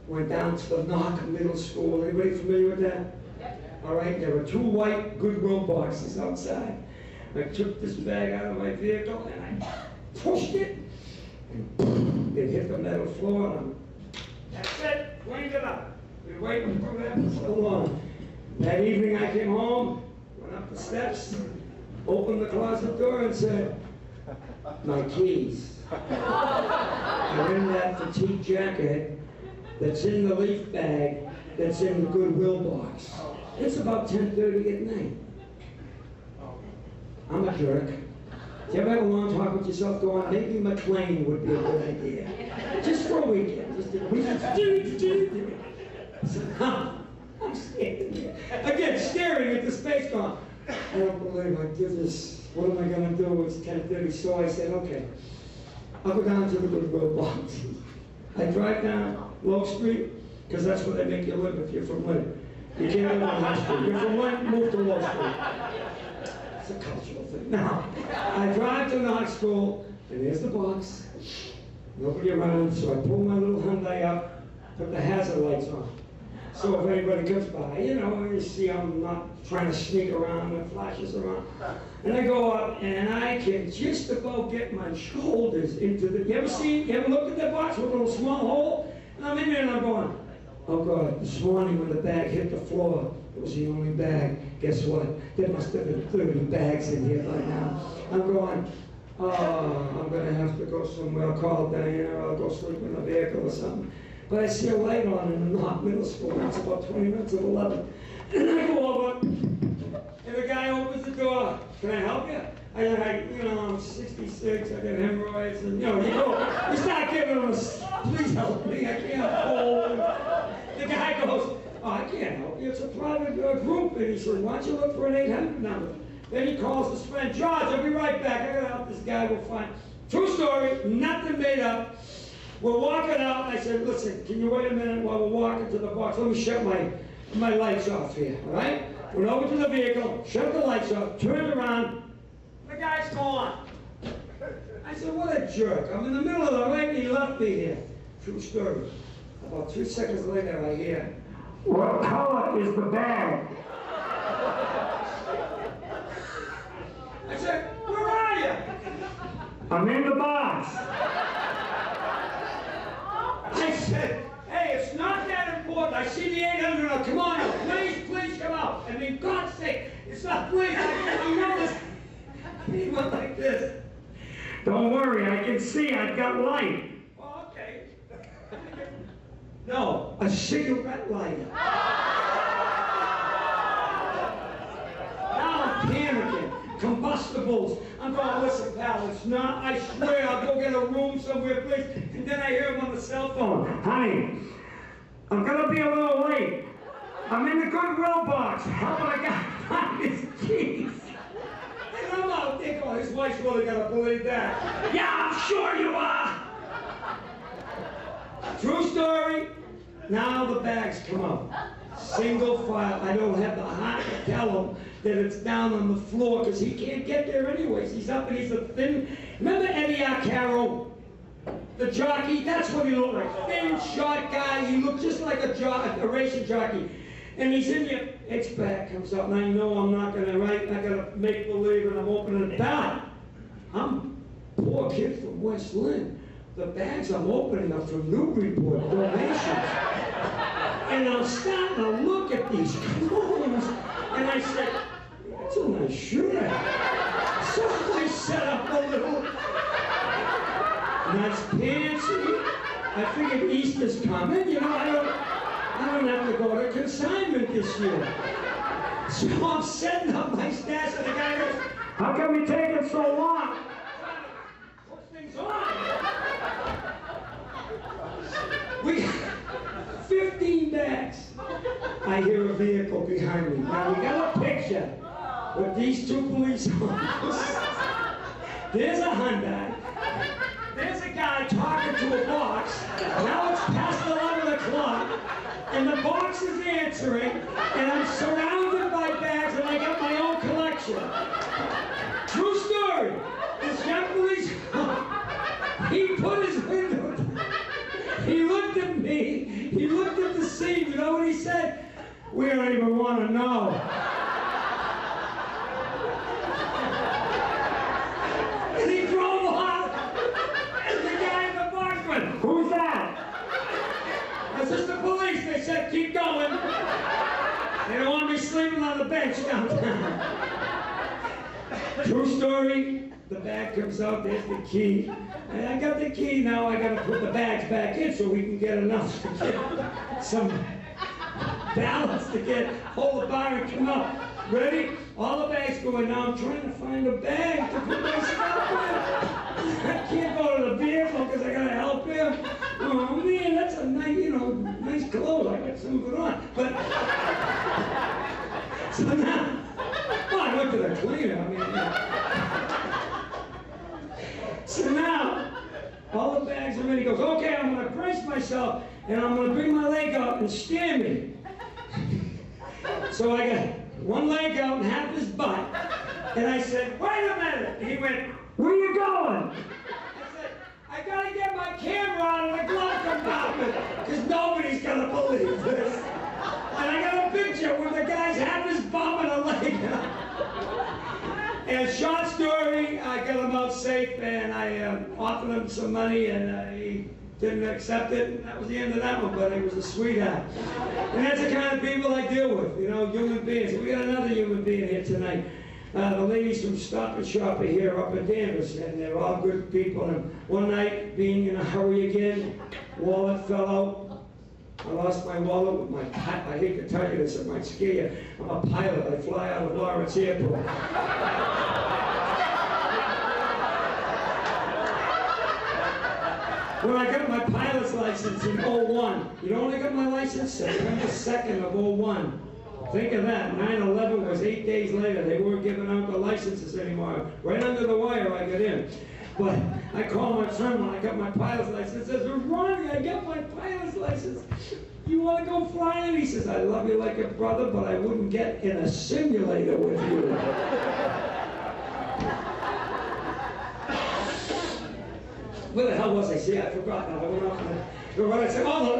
Went down to the Knock Middle School. Anybody familiar with that? Yep. All right. There were 2 white Goodwill boxes outside. I took this bag out of my vehicle and I pushed it. And it hit the metal floor. And that's it. Cleaned it up. Been waiting for that for so long. That evening I came home, went up the steps, opened the closet door and said, my keys are in that fatigue jacket that's in the leaf bag that's in the Goodwill box. It's about 10:30 at night. I'm a jerk. Do you ever have a long talk with yourself going, maybe McLean would be a good idea? Just for a weekend. Just a weekend. I'm standing there. Again, staring at the space going, I don't believe I did this. What am I going to do? It's 10:30. So I said, okay, I'll go down to the Goodwill box. I drive down Low Street, because that's where they make you live if you're from Lynn. You can't live on High Street. You're from Lynn, move to Low Street. It's a cultural thing. Now, I drive to the high school, and there's the box. Nobody around, so I pull my little Hyundai up, put the hazard lights on. So if anybody comes by, you know, you see I'm not trying to sneak around and flashes around. And I go up, and I can just about get my shoulders into the, you ever looked at that box with a little small hole? And I'm in there and I'm going, oh God, this morning when the bag hit the floor, it was the only bag. Guess what? There must have been 30 bags in here by now. I'm going, oh, I'm going to have to go somewhere. I'll call Diana, or I'll go sleep in the vehicle or something. But I see a light on in the Knock Middle School. It's about 20 minutes of 11. And I go over, and the guy opens the door. Can I help you? I'm 66, I got hemorrhoids, and you start giving them please help me, I can't hold. The guy goes, oh, I can't help you, it's a private group. And he said, why don't you look for an 800 number? Then he calls his friend, George, I'll be right back, I gotta help this guy, we'll find. True story, nothing made up. We're walking out, and I said, listen, can you wait a minute while we're walking to the box? Let me shut my lights off here, all right? Went over to the vehicle, shut the lights off, turned around, the guy's gone. I said, what a jerk. I'm in the middle of the night, and he left me here. True story. About 3 seconds later, I hear, what color is the bag? I said, where are you? I'm in the box. I said, hey, it's not that important. I see the 800. Now, come on out. Please come out. I mean, God's sake, it's not please. I know this. He went like this. Don't worry, I can see. I've got light. Oh, okay. No, a cigarette lighter. Now I'm panicking. Combustibles. I'm going, listen, pal, it's not, I swear, I'll go get a room somewhere, please. And then I hear him on the cell phone. Honey, I'm going to be a little late. I'm in the Goodwill box. How about I got to find his keys? And I'm out there going, his wife's really going to believe that. Yeah, I'm sure you are. True story. Now the bags come up. Single file. I don't have the heart to tell him that it's down on the floor because he can't get there anyways. He's up and he's a thin. Remember Eddie Arcaro, the jockey? That's what he looked like. Thin, short guy. He looked just like a racing jockey. And he's in there. X-Back comes up, and I know I'm not going to write. I got to make believe, and I'm opening it down. I'm a poor kid from West Lynn. The bags I'm opening are from Newburyport donations. And I'm starting to look at these clothes, and I said, that's a nice shirt. So I set up a little nice pants. I figured Easter's coming, you know, I don't have to go to consignment this year. So I'm setting up my stash, and the guy goes, how come you taking so long? Put things on. We got 15 bags. I hear a vehicle behind me. Now we got a picture with these two police officers. There's a Hyundai. There's a guy talking to a box. Now it's past 11 o'clock, and the box is answering, and I'm surrounded by bags, and I got my own collection. True story. This young police, he put his window down. He looked at me. He looked at the scene. You know what he said? We don't even want to know. And he drove off. And the guy in the box went, who's that? That's just the police. They said, keep going. They don't want me sleeping on the bench downtown. True story. The bag comes out, there's the key. And I got the key, now I gotta put the bags back in so we can get enough to get some balance to get hold the bar and come out. Ready? All the bags go in. Now I'm trying to find a bag to put my stuff in. I can't go to the vehicle because I gotta help him. Oh man, that's a nice, you know, nice clothes. I got some of it on. But so now, well, I went to the cleaner. I mean, so now, all the bags are ready. He goes, okay, I'm going to brace myself, and I'm going to bring my leg out and stand me. So I got one leg out and half his butt, and I said, wait a minute. And he went, where you going? I said, I got to get my camera out of the glove compartment, because nobody's going to believe this. And I got a picture where the guy's half his bum and a leg out. And short story, I got him out safe, and I offered him some money, and he didn't accept it, and that was the end of that one, but he was a sweetheart. And that's the kind of people I deal with, you know, human beings. We got another human being here tonight. The ladies from Stop and Shop are here up in Danvers, and they're all good people. And one night, being in a hurry again, wallet fell out. I lost my wallet with my pilot. I hate to tell you this, it might scare you. I'm a pilot. I fly out of Lawrence Airport. When I got my pilot's license in 01, you know when I got my license? September 2nd of 01. Think of that. 9/11 was 8 days later. They weren't giving out the licenses anymore. Right under the wire I got in. But I called my friend when I got my pilot's license. I said, Ronnie, I got my pilot's license. You want to go flying? He says, I love you like a brother, but I wouldn't get in a simulator with you. Where the hell was I? See, I forgot now. I went off and I said, oh,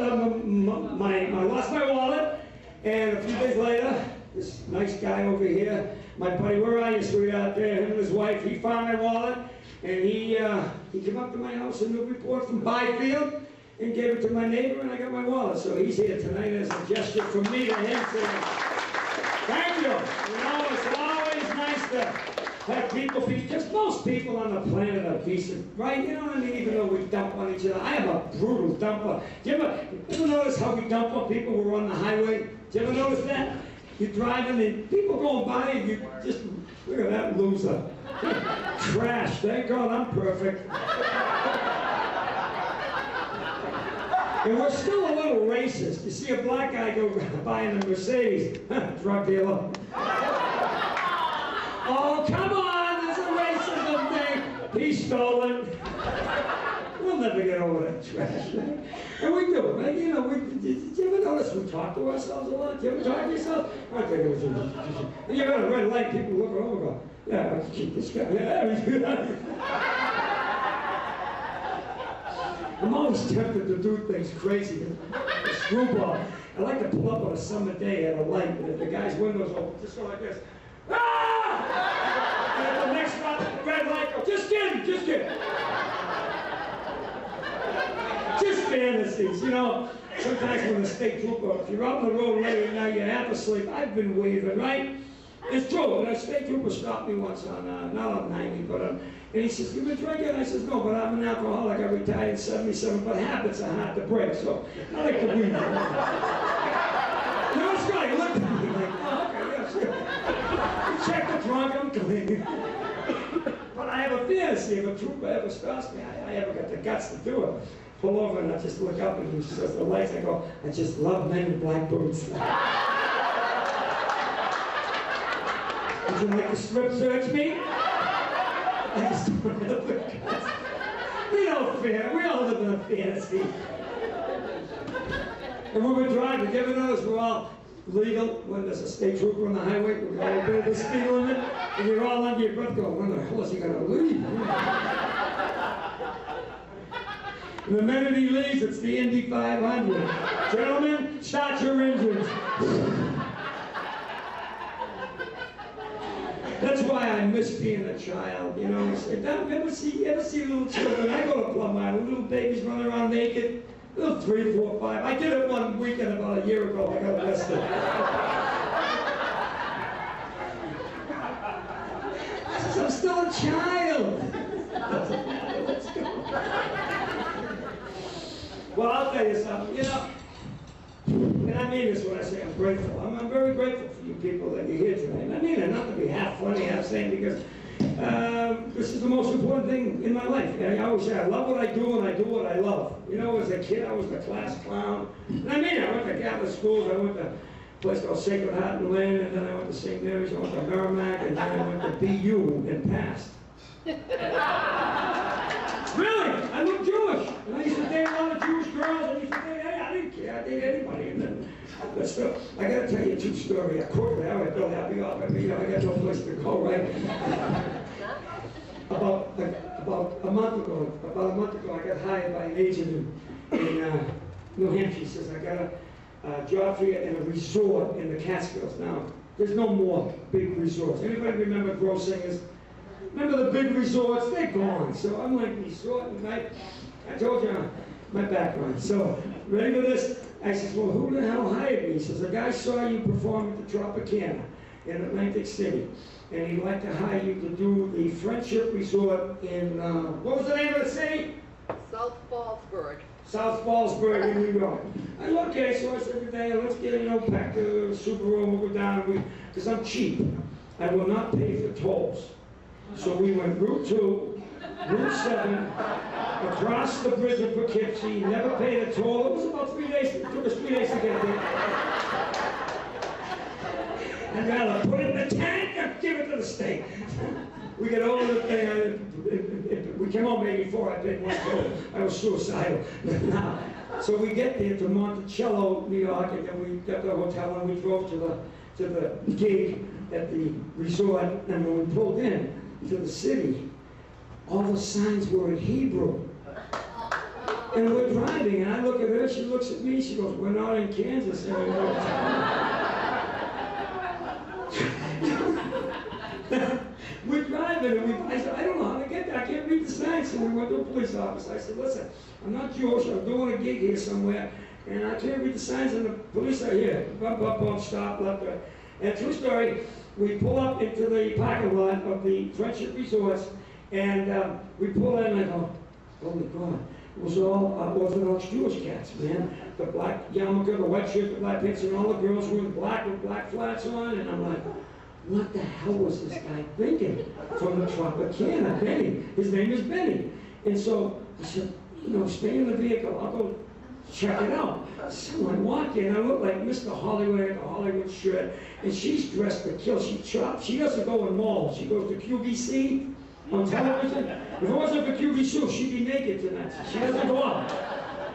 I lost my wallet. And a few days later, this nice guy over here, my buddy, where are you, sweetheart? There, him and his wife, he found my wallet. And he came up to my house in Newburyport from Byfield and gave it to my neighbor, and I got my wallet. So he's here tonight as a gesture from me to him saying, thank you. You know, it's always nice to have people, because most people on the planet are decent, right? You know what I mean? Even though we dump on each other. I am a brutal dumper. Do you ever notice how we dump on people who are on the highway? Do you ever notice that? You're driving and people going by and you just, look at that loser. Trash. Thank God I'm perfect. And we're still a little racist. You see a black guy go buying a Mercedes, drug dealer. Oh, come on, there's a racism thing. He stole it. We'll never get over that trash thing. And we do, right? You know, did you ever notice we talk to ourselves a lot? Do you ever talk to yourself? I think it was and you got a red light, people look over and go, yeah, I can keep this guy. I'm always tempted to do things crazy. A screwball. I like to pull up on a summer day at a light, and if the guy's window's open, just go like this. Ah! And at the next red light, go, just kidding, just kidding. Just fantasies, you know. sometimes when the state trooper, if you're out on the road late at night, you're half asleep. I've been waving, right? It's true. And a state trooper stopped me once on, not on 90, but and he says, "You been drinking?" I says, "No, but I'm an alcoholic. I retired in 77, but habits are hard to break, so I like to weed." You know, it's right. He looked at me like, "Oh, okay, yeah, sure." You check the trunk, I'm clean. But I have a fantasy if a trooper ever stops me, I ever got the guts to do it. Pull over and I just look up and he says the lights, I go, "I just love men in black boots." Would you like to strip search me? I just don't have the guts. We don't fear. We all live in a fantasy. And when we're driving, you ever notice we're all legal when there's a state trooper on the highway, we're all obey the speed limit, and you're all under your breath going, "When the hell is he going to leave?" And the minute he leaves, it's the Indy 500. Gentlemen, start your engines. That's why I miss being a child, you know. You ever see little children? I go to Plum Island, little babies running around naked, little 3, 4, 5. I did it one weekend about a year ago. I got arrested. I'm still a child. Doesn't matter. Let's go. Well, I'll tell you something, you know. And I mean this when I say I'm grateful. I'm very grateful for you people that you're here tonight. And I mean it, not to be half funny, half saying, because this is the most important thing in my life. I always say I love what I do and I do what I love. You know, as a kid, I was the class clown. And I mean it, I went to Catholic schools, I went to a place called Sacred Heart and Lynn, and then I went to St. Mary's, I went to Merrimack, and then I went to BU and passed. Really? I look Jewish. And I used to date a lot of Jewish girls. I used to date, I didn't care. I dated anybody. And then, but still, I got to tell you a true story. Quickly, all right, Bill, I'll be off. I got no place to go, right? About a month ago, I got hired by an agent in New Hampshire. He says, "I got a job for you in a resort in the Catskills." Now, there's no more big resorts. Anybody remember Grove Singers? Remember the big resorts? They're gone. So I'm like, resort, and I told you my background. So, ready for this? I said, "Well, who the hell hired me?" He says, "A guy saw you perform at the Tropicana in Atlantic City, and he'd like to hire you to do the Friendship Resort in, what was the name of the city? South Fallsburg. South Fallsburg in New York." I said, "Okay," so I said, "Today, let's get pack the Subaru, we'll go down, because I'm cheap. I will not pay for tolls." So we went Route 2, Route 7, across the bridge in Poughkeepsie, never paid a toll. It was about 3 days, it took us 3 days to get there. I'd rather put it in the tank and give it to the state. We get over the thing, we came home 84, I paid one toll. I was suicidal. So we get there to Monticello, New York, and then we got the hotel and we drove to the gig at the resort, and when we pulled in to the city, all the signs were in Hebrew. And we're driving, and I look at her, she looks at me, she goes, "We're not in Kansas anymore." We're driving, and I said, "I don't know how to get there, I can't read the signs." So we went to a police officer. I said, "Listen, I'm not Jewish, I'm doing a gig here somewhere, and I can't read the signs," and the police are here. Bump, bump, bump, stop, left, right. And true story, we pull up into the parking lot of the Friendship Resorts, and we pull in, and I go, "Holy God." It was all Orthodox Jewish cats, man. The black yarmulke, the white shirt, the black pants, and all the girls were in black with black flats on, and I'm like, what the hell was this guy thinking? From the Tropicana, Benny. His name is Benny. And so I said, "Stay in the vehicle, I'll go check it out." So I walk in, I look like Mr. Hollywood, I got the Hollywood shirt, and she's dressed to kill. She doesn't go in malls. She goes to QVC on television. If it wasn't for QVC, she'd be naked tonight. She doesn't go out.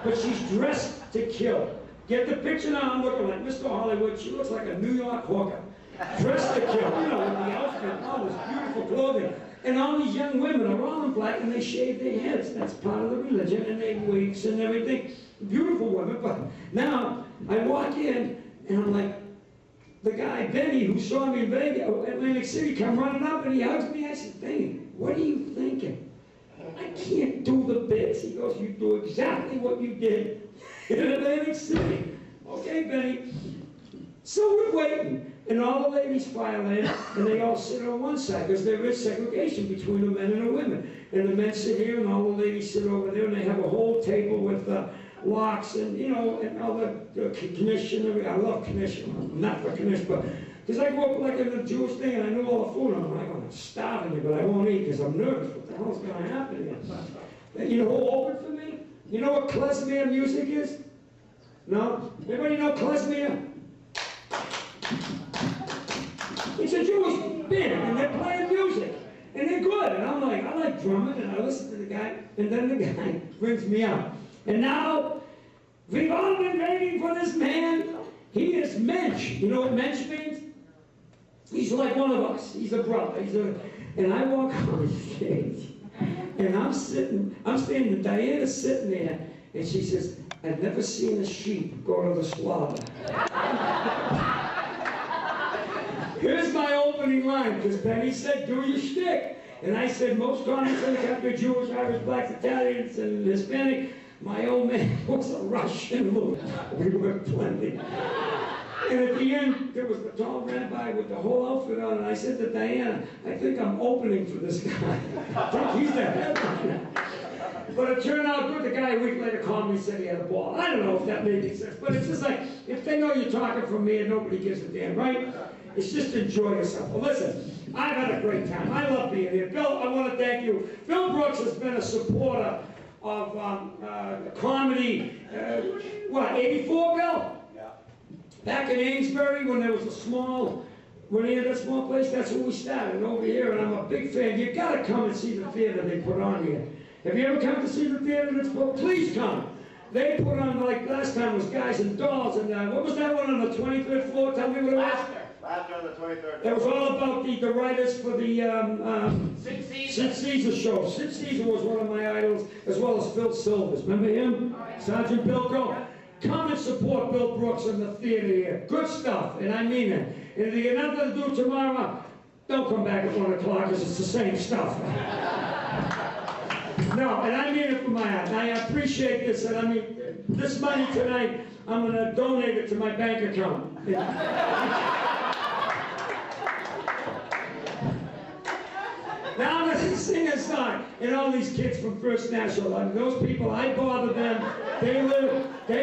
But she's dressed to kill. Get the picture now, I'm looking like Mr. Hollywood. She looks like a New York hawker. Dressed to kill, with the outfit, all this beautiful clothing. And all these young women are all in black and they shave their heads. That's part of the religion, and they wigs and everything. Beautiful women, but now I walk in and I'm like, the guy, Benny, who saw me in Vegas, Atlantic City, come running up and he hugs me. I said, "Benny, what are you thinking? I can't do the bits." He goes, "You do exactly what you did in Atlantic City. Okay, Benny. So we're waiting, and all the ladies file in, and they all sit on one side, because there is segregation between the men and the women. And the men sit here, and all the ladies sit over there, and they have a whole table with locks and, you know, and all the knish. I love knish. I'm not for knish, but because I grew up like in the Jewish thing, and I knew all the food, and I'm like, I'm starving you, but I won't eat because I'm nervous. What the hell's going to happen here? You know who opened for me? You know what klezmer music is? No? Anybody know klezmer? It's a Jewish band, and they're playing music, and they're good. And I'm like, I like drumming, and I listen to the guy, and then the guy brings me out. And now, we've all been waiting for this man. He is mensch. You know what mensch means? He's like one of us. He's a brother. And I walk on stage, and I'm standing, Diana's sitting there, and she says, I've never seen a sheep go to the slaughter. Here's my opening line, because Penny said, do your shtick. And I said, most comics in the country, Jewish, Irish, blacks, Italians, and Hispanic. My old man was a Russian. We were plenty. And at the end, there was the tall rabbi with the whole outfit on, and I said to Diana, I think I'm opening for this guy. I think he's the headliner. But it turned out good. The guy a week later called me and said he had a ball. I don't know if that made any sense, but it's just like, if they know you're talking from me and nobody gives a damn, right? It's just enjoy yourself. Well, listen, I've had a great time. I love being here. Bill, I want to thank you. Bill Brooks has been a supporter of comedy, 84, Bill? Yeah. Back in Amesbury, when there was when he had a small place, that's where we started, over here, and I'm a big fan. You've got to come and see the theater they put on here. Have you ever come to see the theater that's put? Please come. They put on, like last time was Guys and Dolls, and what was that one on the 23rd floor? Tell me what it was. Laughter on the 23rd. That was all about the writers for the Six Caesar show. Sid Caesar was one of my idols, as well as Phil Silvers. Remember him? Oh, yeah. Sergeant Bilko. Come and support Bill Brooks in the theater here. Good stuff, and I mean it. And if you got nothing to do tomorrow, don't come back at 1 o'clock, because it's the same stuff. No, and I mean it from my heart. I appreciate this, and I mean, this money tonight, I'm going to donate it to my bank account. Now I'm going to sing a song, and all these kids from First National, those people, I bother them. They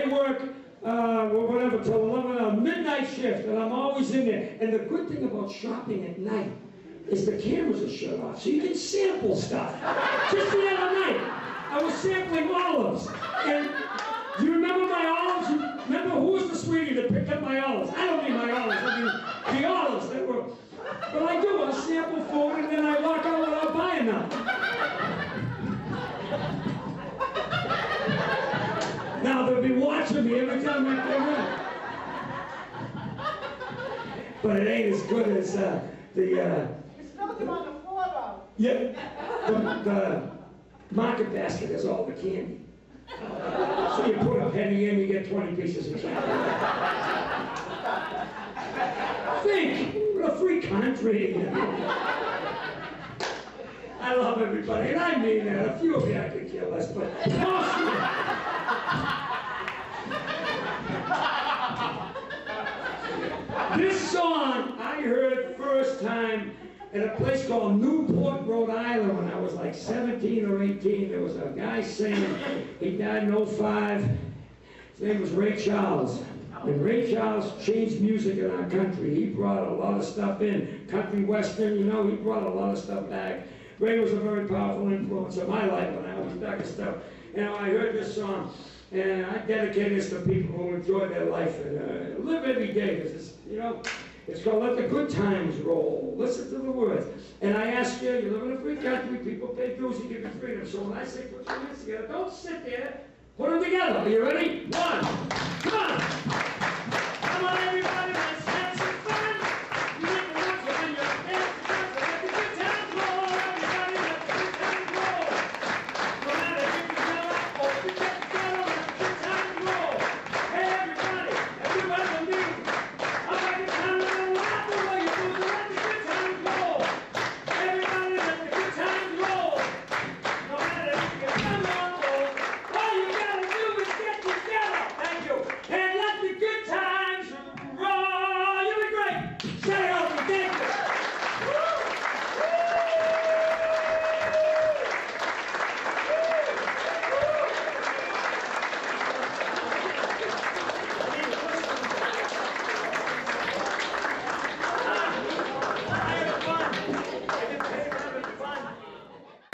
work, whatever, till 11 hours, midnight shift, and I'm always in there. And the good thing about shopping at night is the cameras are shut off, so you can sample stuff. Just the other night, I was sampling olives, and you remember my olives? Remember who was the sweetie that picked up my olives? I don't mean my olives, I mean the olives that were. But I do, I sample food, and then I walk out without buying them. Now they'll be watching me every time I come in. But it ain't as good as You spilled them on the floor, though. yeah, the market basket has all the candy. So you put a penny in, you get 20 pieces of candy. Think, we're a free country. I love everybody, and I mean that. A few of you I could care less, but most of you. This song I heard first time at a place called Newport, Rhode Island, when I was like 17 or 18. There was a guy singing. He died in 05. His name was Ray Charles. And Ray Charles changed music in our country. He brought a lot of stuff in. Country western, you know, he brought a lot of stuff back. Ray was a very powerful influence in my life when I was back and stuff. And I heard this song, and I dedicate this to people who enjoy their life and live every day. Because it's, you know, it's called Let the Good Times Roll. Listen to the words. And I ask you, you live in a free country, people pay dues, you give you freedom. So when I say put your hands together, don't sit there, put them together. Are you ready? One, come on. Come on, everybody.